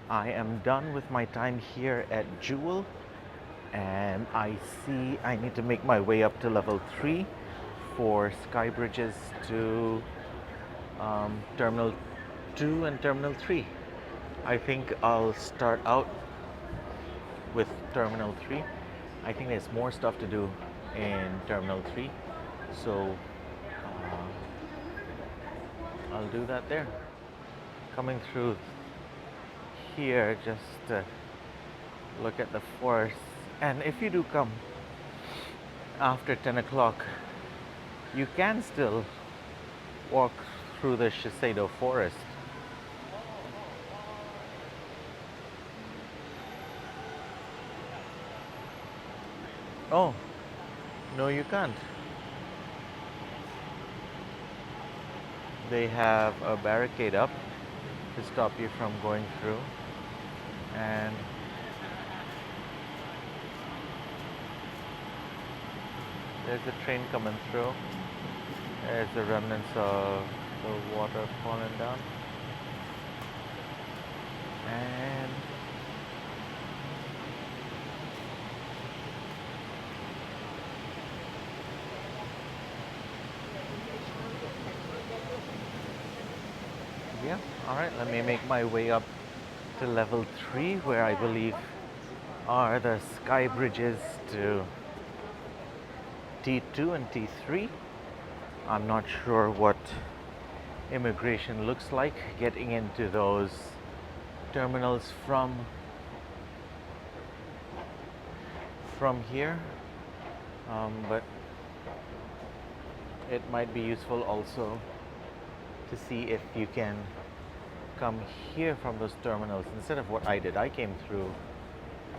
I am done with my time here at Jewel, and I see I need to make my way up to level 3 for sky bridges to Terminal 2 and Terminal 3. I think I'll start out with Terminal 3. I think there's more stuff to do in Terminal 3, so I'll do that there. Coming through here just to look at the forest. And if you do come after 10 o'clock, you can still walk through the Shiseido forest. Oh, no, you can't. They have a barricade up to stop you from going through. And there's a train coming through. There's the remnants of the water falling down. And yeah, all right, let me make my way up to level 3, where I believe are the sky bridges to T2 and T3. I'm not sure what immigration looks like getting into those terminals from here, but it might be useful also to see if you can come here from those terminals instead of what I did. I came through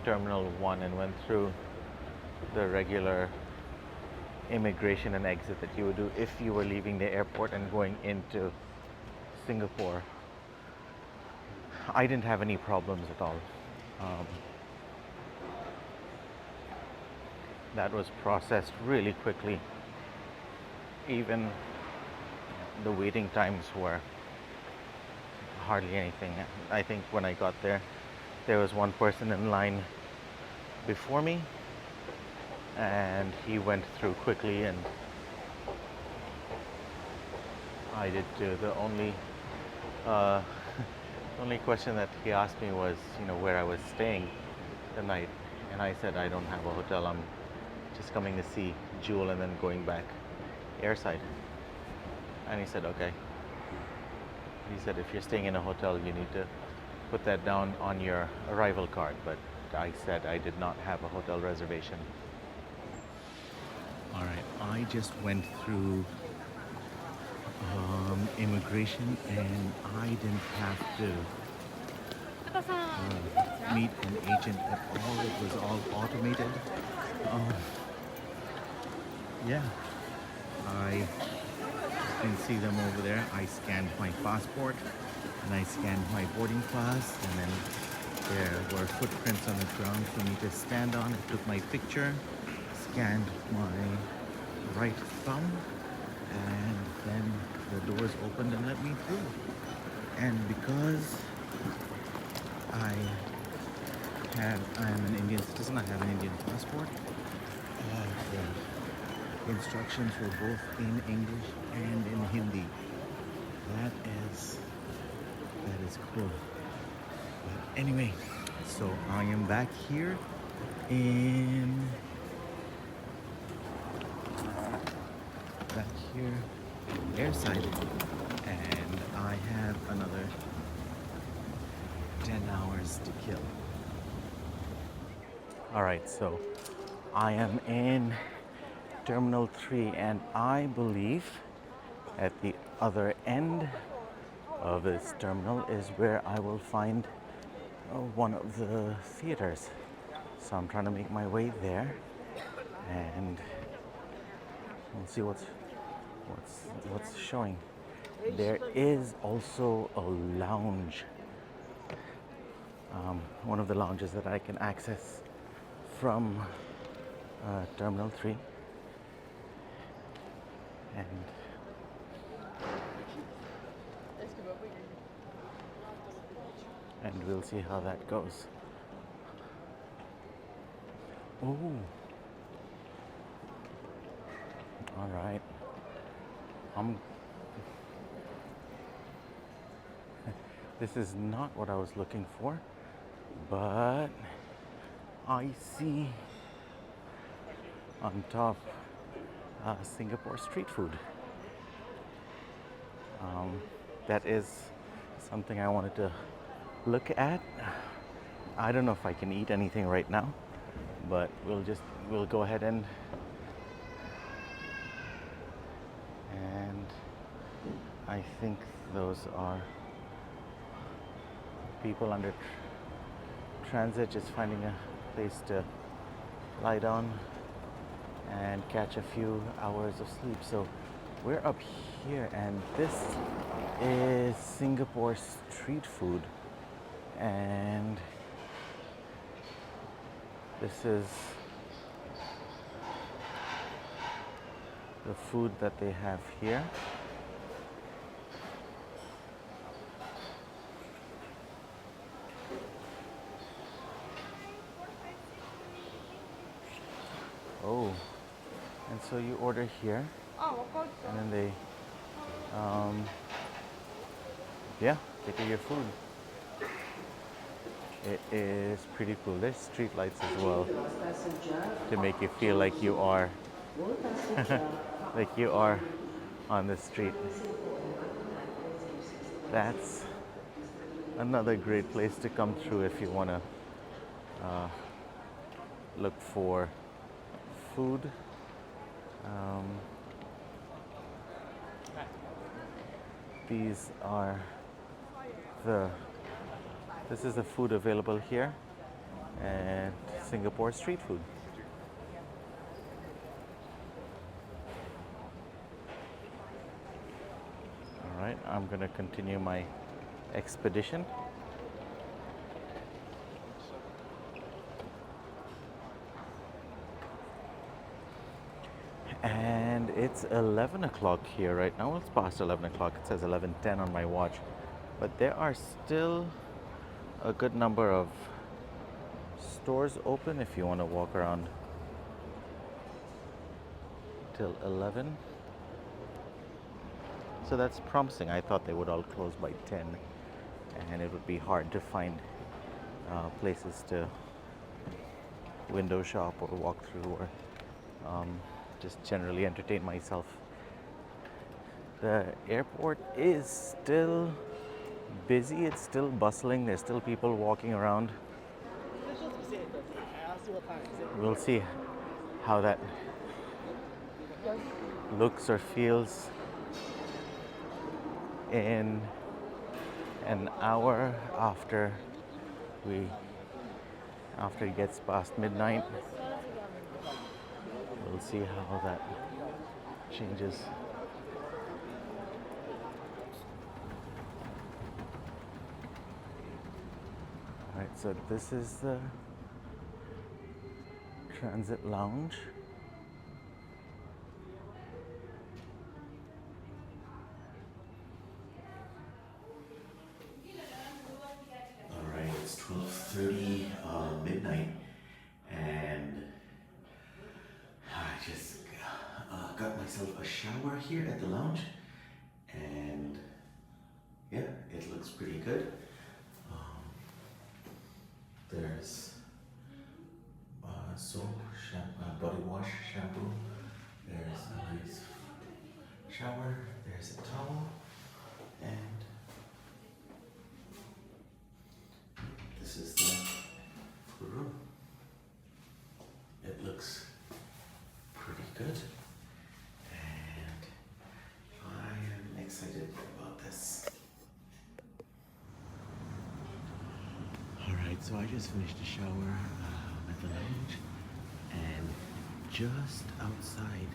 Terminal 1 and went through the regular immigration and exit that you would do if you were leaving the airport and going into Singapore. I didn't have any problems at all. That was processed really quickly. Even the waiting times were hardly anything. I think when I got there, there was one person in line before me, and he went through quickly, and I did too. The only question that he asked me was, where I was staying the night, and I said I don't have a hotel. I'm just coming to see Jewel and then going back Airside. And he said, okay. He said, if you're staying in a hotel, you need to put that down on your arrival card. But I said I did not have a hotel reservation. All right, I just went through immigration, and I didn't have to meet an agent at all. It was all automated. Um, yeah, I can see them over there. I scanned my passport and I scanned my boarding pass, and then there were footprints on the ground for me to stand on. I took my picture, scanned my right thumb, and then the doors opened and let me through. And because I'm an Indian citizen, I have an Indian passport, the instructions were both in English and in Hindi. That is cool. But anyway, so I am back here in Airside, and I have another 10 hours to kill. All right, so I am in Terminal 3, and I believe at the other end of this terminal is where I will find one of the theaters. So I'm trying to make my way there, and we'll see what's showing. There is also a lounge, one of the lounges that I can access from Terminal 3, and we'll see how that goes. Oh, all right. This is not what I was looking for, but I see on top Singapore street food. That is something I wanted to look at. I don't know if I can eat anything right now, but we'll go ahead and I think those are people under transit just finding a place to lie down and catch a few hours of sleep. So we're up here, and this is Singapore street food, and this is the food that they have here. Oh, and so you order here, and then they, they get your food. It is pretty cool. There's street lights as well to make you feel like you are, like you are on the street. That's another great place to come through if you want to look for food. This is the food available here at Singapore street food. All right, I'm gonna continue my expedition. And it's 11 o'clock here right now. It's past 11 o'clock. It says 11:10 on my watch. But there are still a good number of stores open if you want to walk around till 11. So that's promising. I thought they would all close by 10, and it would be hard to find places to window shop or walk through or just generally entertain myself. The airport is still busy, it's still bustling, there's still people walking around. We'll see how that looks or feels in an hour after we after it gets past midnight, we'll see how that changes. All right, so this is the transit lounge. All right, it's 12:30 midnight, and I just got myself a shower here at the lounge, and yeah, it looks pretty good. There's soap, body wash, shampoo. There's a nice shower. There's a towel, and this is the room. It looks pretty good, and I am excited about this. Alright, so I just finished a shower at the lounge, and just outside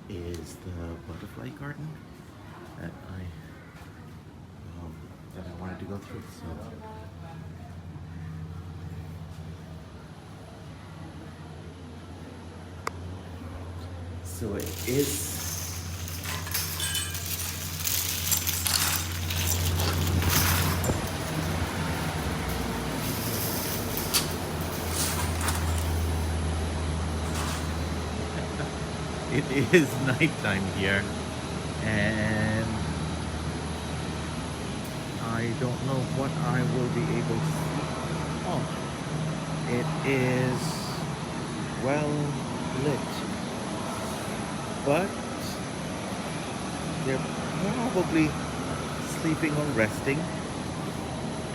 is the butterfly garden that I wanted to go through. So it is. It is nighttime here, and I don't know what I will be able to see. Oh, it is well lit, but they're probably sleeping or resting,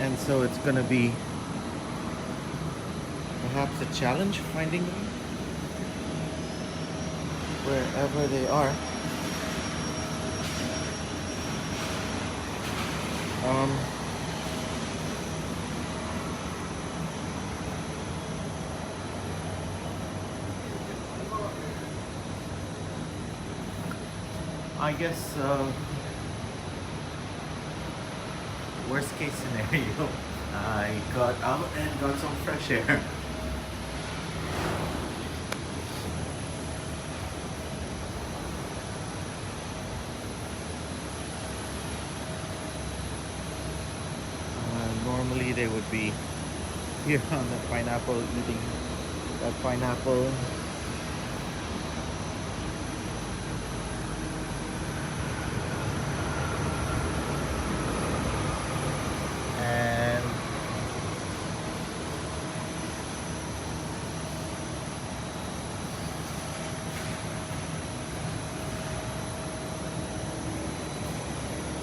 and so it's going to be perhaps a challenge finding them wherever they are. I guess worst case scenario, I got out and got some fresh air. Normally they would be here on the pineapple eating that pineapple. And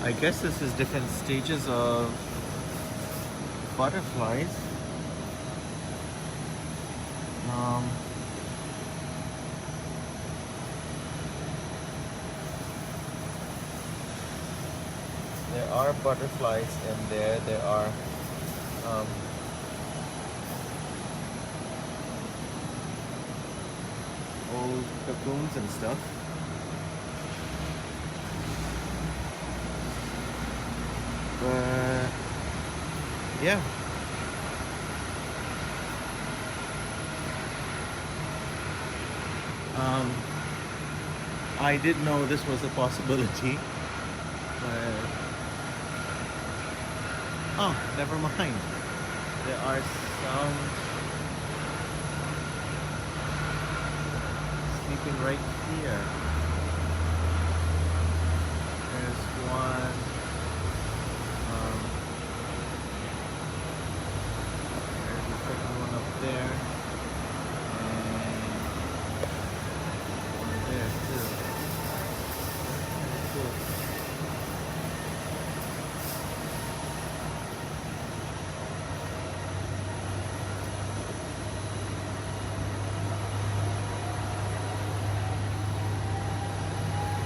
I guess this is different stages of butterflies. There are butterflies in there. There are old cocoons and stuff. But yeah. I did know this was a possibility, but oh, never mind. There are some sleeping right here. There's one. There's the second one up there, and one there too. Cool.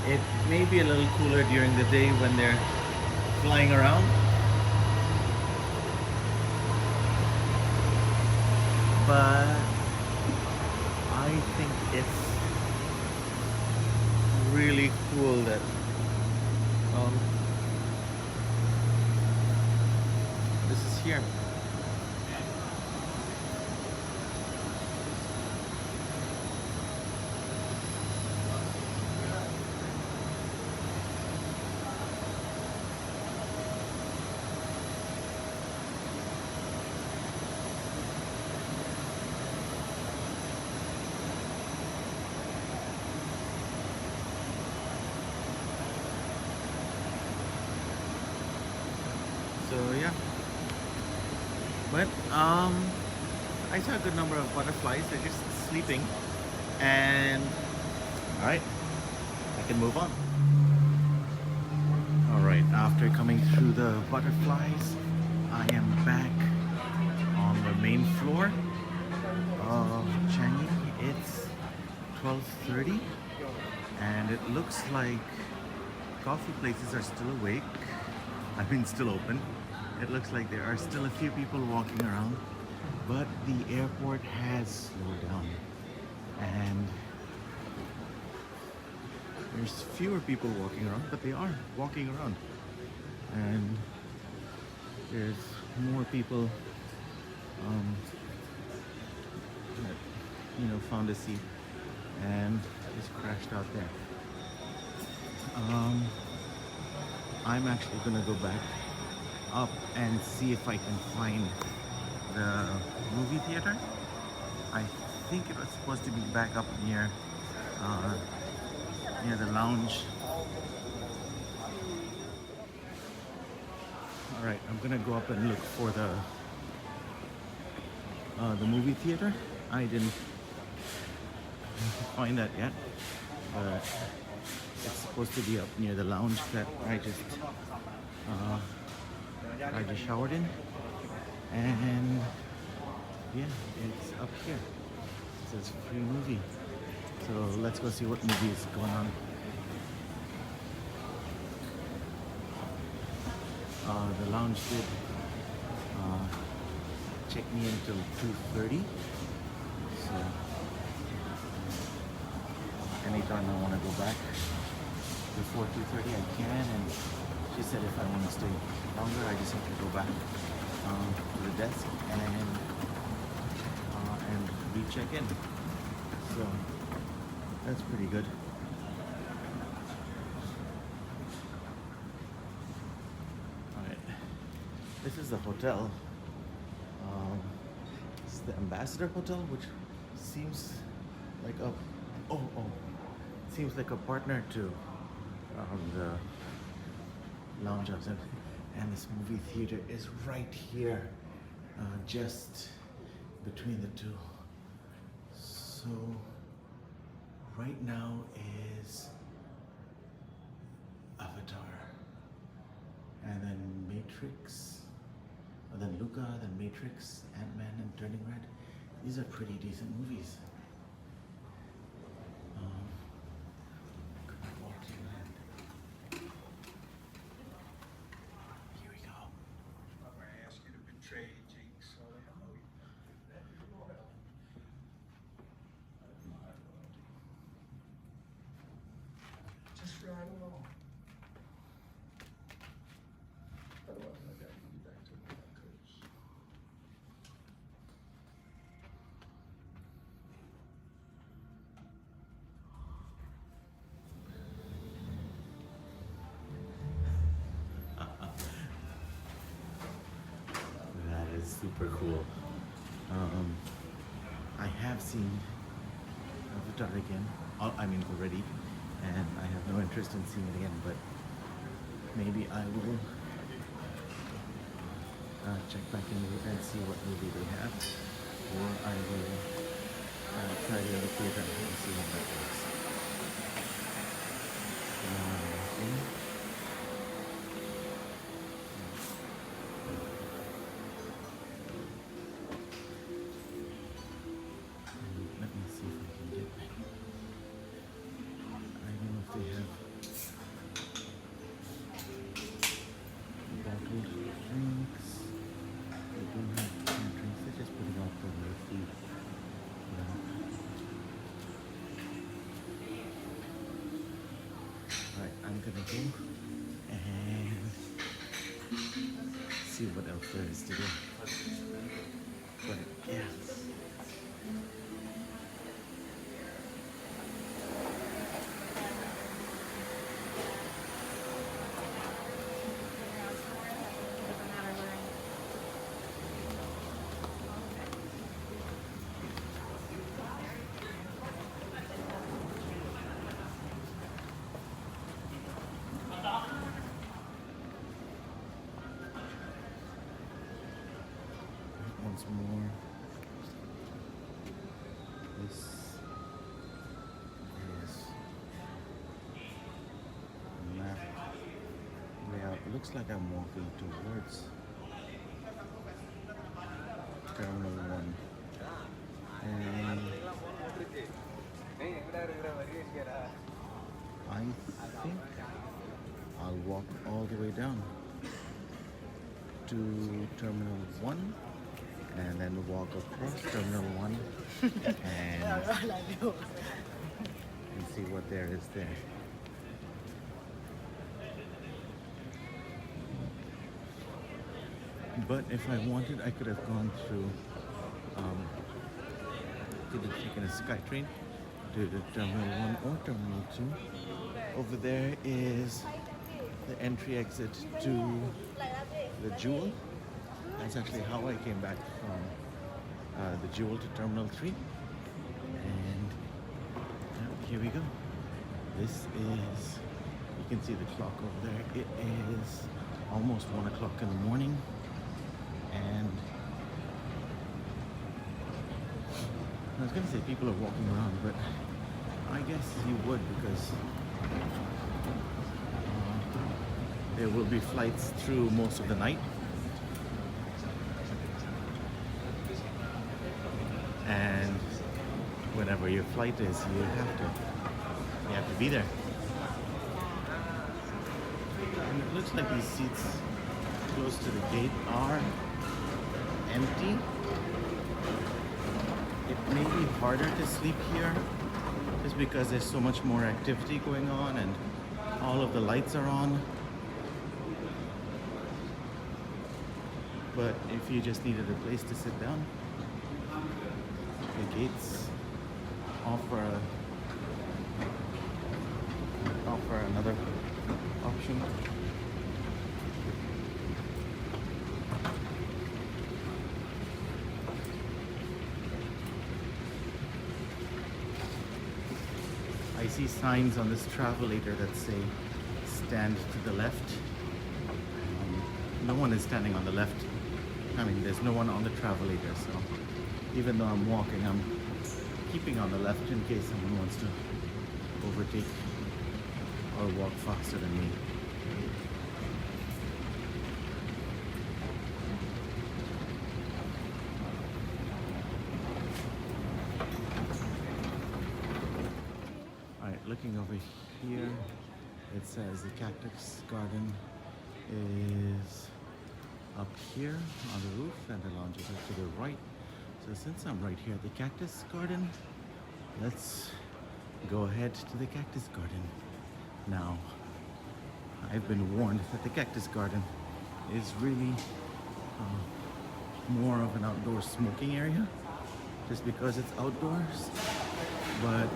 It may be a little cooler during the day when they're flying around. it's really cool that this is here. So yeah, but I saw a good number of butterflies. They're just sleeping, and all right, I can move on. All right, after coming through the butterflies, I am back on the main floor of Changi. It's 12:30, and it looks like coffee places are still awake. I mean, still open. It looks like there are still a few people walking around, but the airport has slowed down, and there's fewer people walking around, but they are walking around, and there's more people that, you know, found a seat and just crashed out there. I'm actually gonna go back up and see if I can find the movie theater. I think it was supposed to be back up near the lounge. All right, I'm gonna go up and look for the movie theater. I didn't find that yet, but it's supposed to be up near the lounge that I just showered in, and yeah, it's up here. It says free movie. So let's go see what movie is going on. The lounge did check me until 2:30. So anytime I want to go back before 2:30 I can, and she said if I want to stay longer I just have to go back to the desk and recheck in. So that's pretty good. Alright, this is the hotel. This is the Ambassador Hotel, which seems like a seems like a partner to the lounge I was in. And this movie theater is right here, just between the two. So right now is Avatar, and then Matrix, and then Luca, then Matrix, Ant-Man, and Turning Red. These are pretty decent movies. Here we go. I ask you to betray Jinx. Just ride along. Otherwise, I got to get back to the coach. That is super cool. I have seen Avatar again. I mean already, and I have no interest in seeing it again. But maybe I will check back in and see what movie they have, or I will try the other theater and see how that works. Let me see if I can get. I don't know if they have bottled drinks. They don't have canned drinks. They're just putting out the food. I'm gonna go and see what else there is to do. But yeah. Once more. This is map layout. It looks like I'm walking towards Terminal 1. And I think I'll walk all the way down to Terminal 1 and then walk across Terminal 1 and see what there is there. But if I wanted, I could have gone through, could have taken a SkyTrain to the Terminal 1 or Terminal 2. Over there is the entry exit to the Jewel. That's actually how I came back from the Jewel to Terminal 3. And here we go. This is, you can see the clock over there. It is almost 1 o'clock in the morning. And I was going to say people are walking around, but I guess you would, because there will be flights through most of the night. And whenever your flight is, you have to be there. And it looks like these seats close to the gate are empty. It may be harder to sleep here just because there's so much more activity going on and all of the lights are on. But if you just needed a place to sit down, the gates offer another option. I see signs on this travelator that say stand to the left. No one is standing on the left. I mean, there's no one on the travelator, so even though I'm walking, I'm keeping on the left in case someone wants to overtake or walk faster than me. Alright, looking over here, it says the Cactus Garden is up here on the roof and the lounge is to the right. So since I'm right here at the Cactus Garden, let's go ahead to the Cactus Garden. Now, I've been warned that the Cactus Garden is really more of an outdoor smoking area just because it's outdoors, but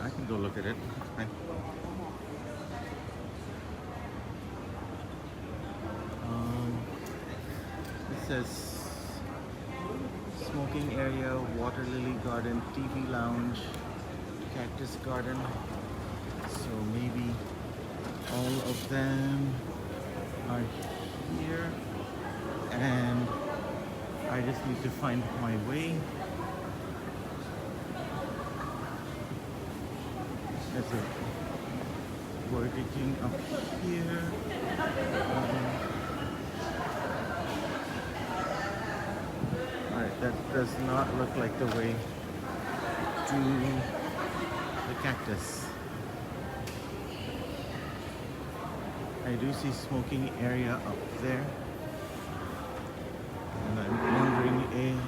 I can go look at it. Okay. It says smoking area, water lily garden, TV lounge, Cactus Garden. So maybe all of them are here and I just need to find my way. There's a Burger King up here. Alright, that does not look like the way to the Cactus. I do see smoking area up there. And I'm wondering if...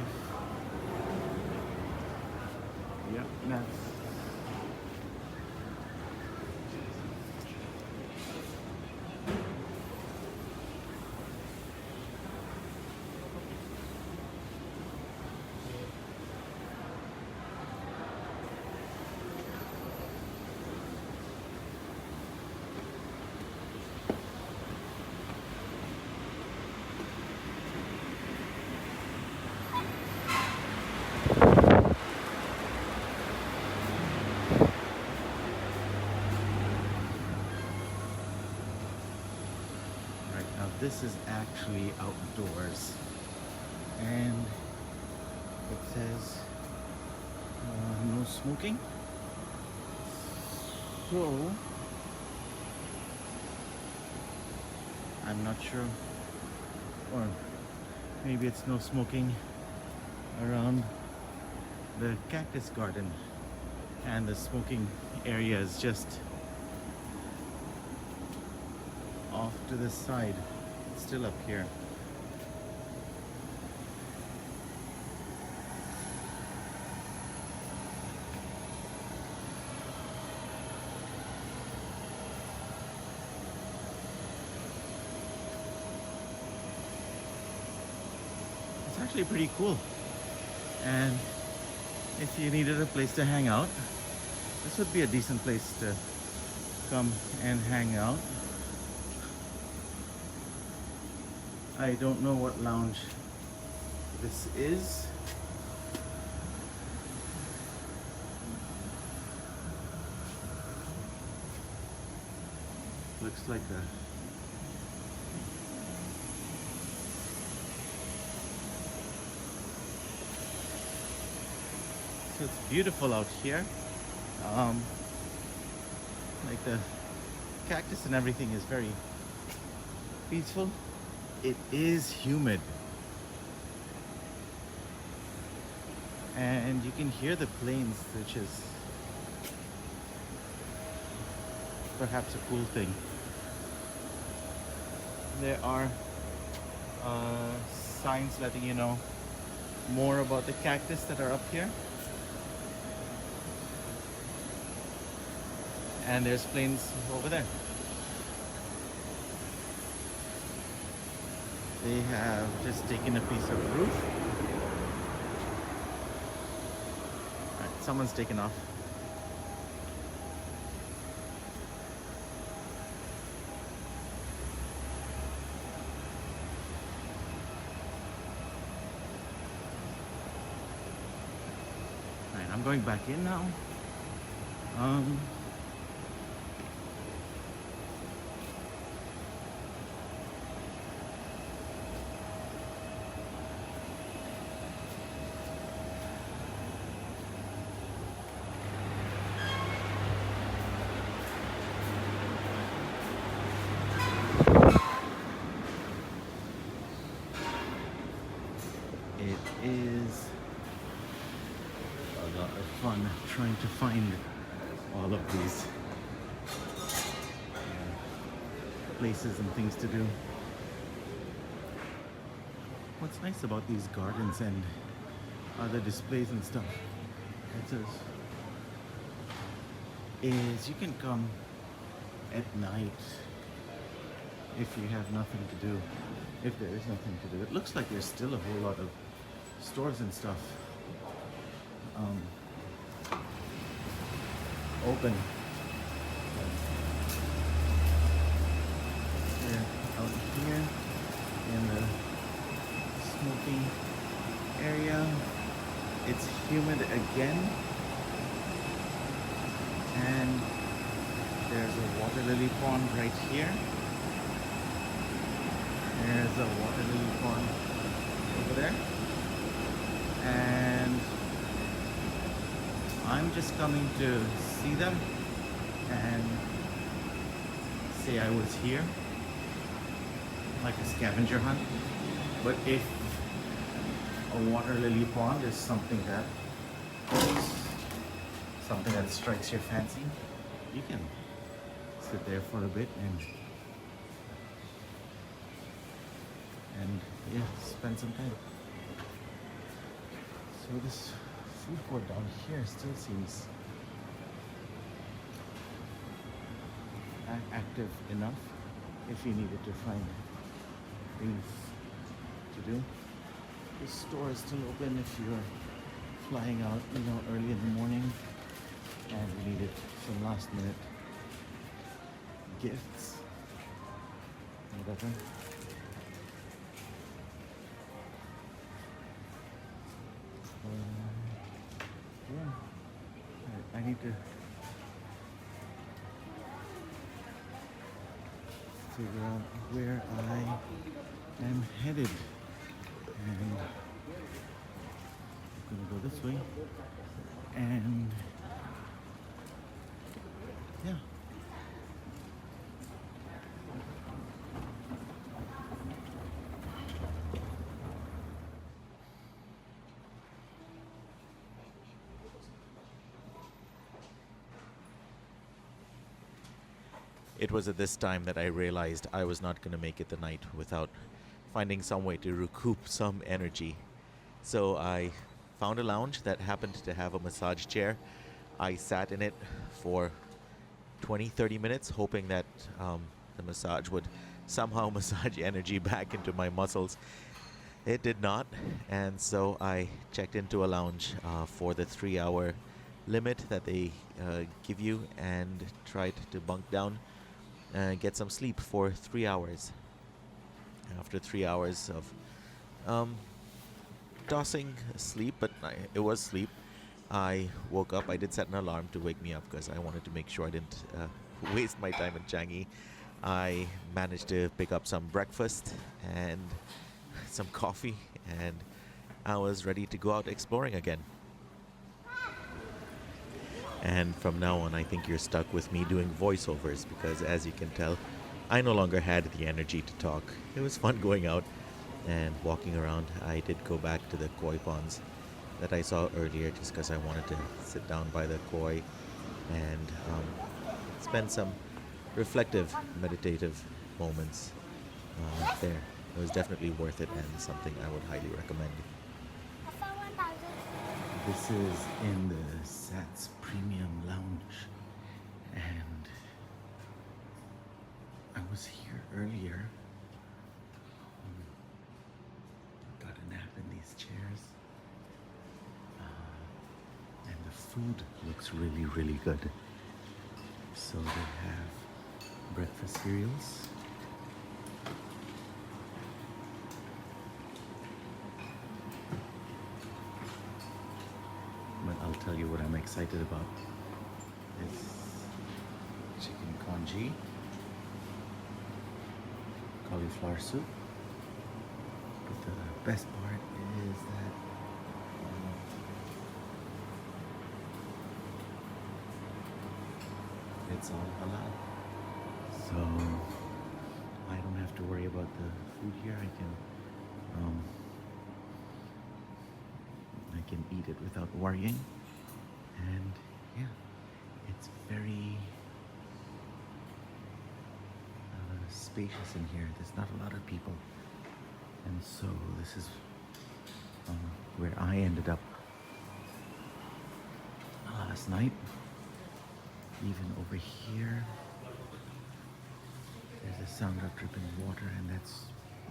Yep, that's this is actually outdoors, and it says no smoking. So I'm not sure, or maybe it's no smoking around the Cactus Garden, and the smoking area is just off to the side. It's still up here. It's actually pretty cool. And if you needed a place to hang out, this would be a decent place to come and hang out. I don't know what lounge this is. Looks like a so it's beautiful out here. Like the cactus and everything is very peaceful. It is humid, and you can hear the planes, which is perhaps a cool thing. There are signs letting you know more about the cactus that are up here, and there's planes over there. They have just taken a piece of roof. Alright, someone's taken off. Alright, I'm going back in now. It is a lot of fun trying to find all of these places and things to do. What's nice about these gardens and other displays and stuff is you can come at night if you have nothing to do, if there is nothing to do. It looks like there's still a whole lot of stores and stuff open. We're out here in the smoking area. It's humid again, and there's a water lily pond right here. There's a water lily pond over there, and I'm just coming to see them and say I was here, like a scavenger hunt. But if a water lily pond is something that strikes your fancy, you can sit there for a bit and yeah, spend some time. So this food court down here still seems active enough if you needed to find things to do. The store is still open if you're flying out, early in the morning and you needed some last minute gifts, whatever. Yeah, I need to figure out where I am headed. And I'm gonna go this way. And yeah. It was at this time that I realized I was not going to make it the night without finding some way to recoup some energy. So I found a lounge that happened to have a massage chair. I sat in it for 20-30 minutes, hoping that the massage would somehow massage energy back into my muscles. It did not, and so I checked into a lounge for the 3-hour limit that they give you and tried to bunk down and get some sleep for 3 hours. After 3 hours of tossing sleep, but it was sleep, I woke up. I did set an alarm to wake me up because I wanted to make sure I didn't waste my time in Changi. I managed to pick up some breakfast and some coffee, and I was ready to go out exploring again. And from now on, I think you're stuck with me doing voiceovers because, as you can tell, I no longer had the energy to talk. It was fun going out and walking around. I did go back to the koi ponds that I saw earlier just because I wanted to sit down by the koi and spend some reflective, meditative moments there. It was definitely worth it and something I would highly recommend. This is in the Sats Premium Lounge, and I was here earlier. Got a nap in these chairs, and the food looks really, really good. So they have breakfast cereals. But I'll tell you what I'm excited about is chicken congee, cauliflower soup. But the best part is that it's all halal. So I don't have to worry about the food here. I can eat it without worrying. And yeah, it's very spacious in here. There's not a lot of people, and so this is where I ended up last night. Even over here, there's a sound of dripping water, and that's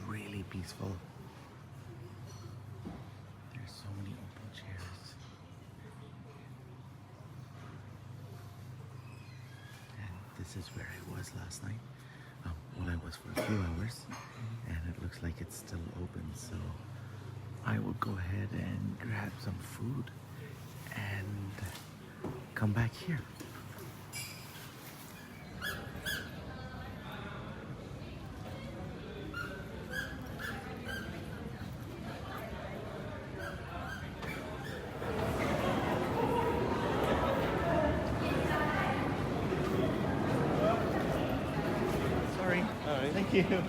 really peaceful. There's so many open chairs. And this is where I was last night. Well, I was for a few hours, and it looks like it's still open, so I will go ahead and grab some food and come back here. Thank you.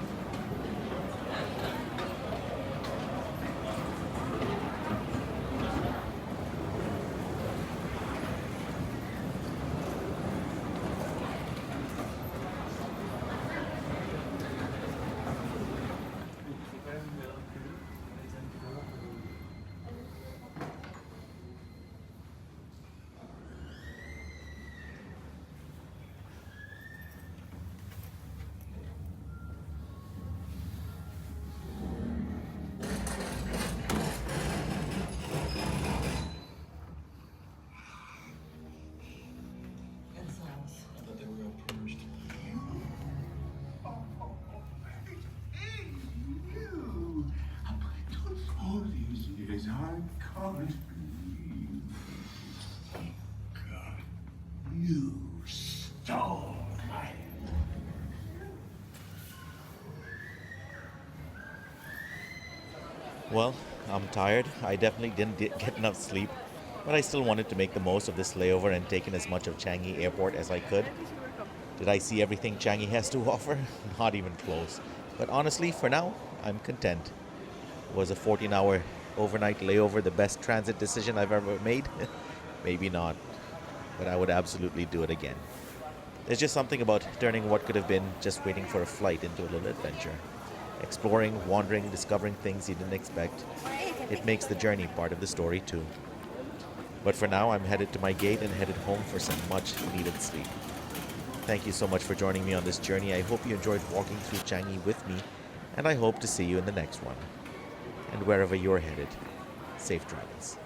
I can't believe. God, you stole my Well, I'm tired. I definitely didn't get enough sleep, but I still wanted to make the most of this layover and take in as much of Changi Airport as I could. Did I see everything Changi has to offer? Not even close. But honestly, for now, I'm content. Was a 14-hour overnight layover the best transit decision I've ever made? Maybe not, but I would absolutely do it again. There's just something about turning what could have been just waiting for a flight into a little adventure. Exploring, wandering, discovering things you didn't expect. It makes the journey part of the story too. But for now, I'm headed to my gate and headed home for some much needed sleep. Thank you so much for joining me on this journey. I hope you enjoyed walking through Changi with me, and I hope to see you in the next one. And wherever you're headed, safe travels.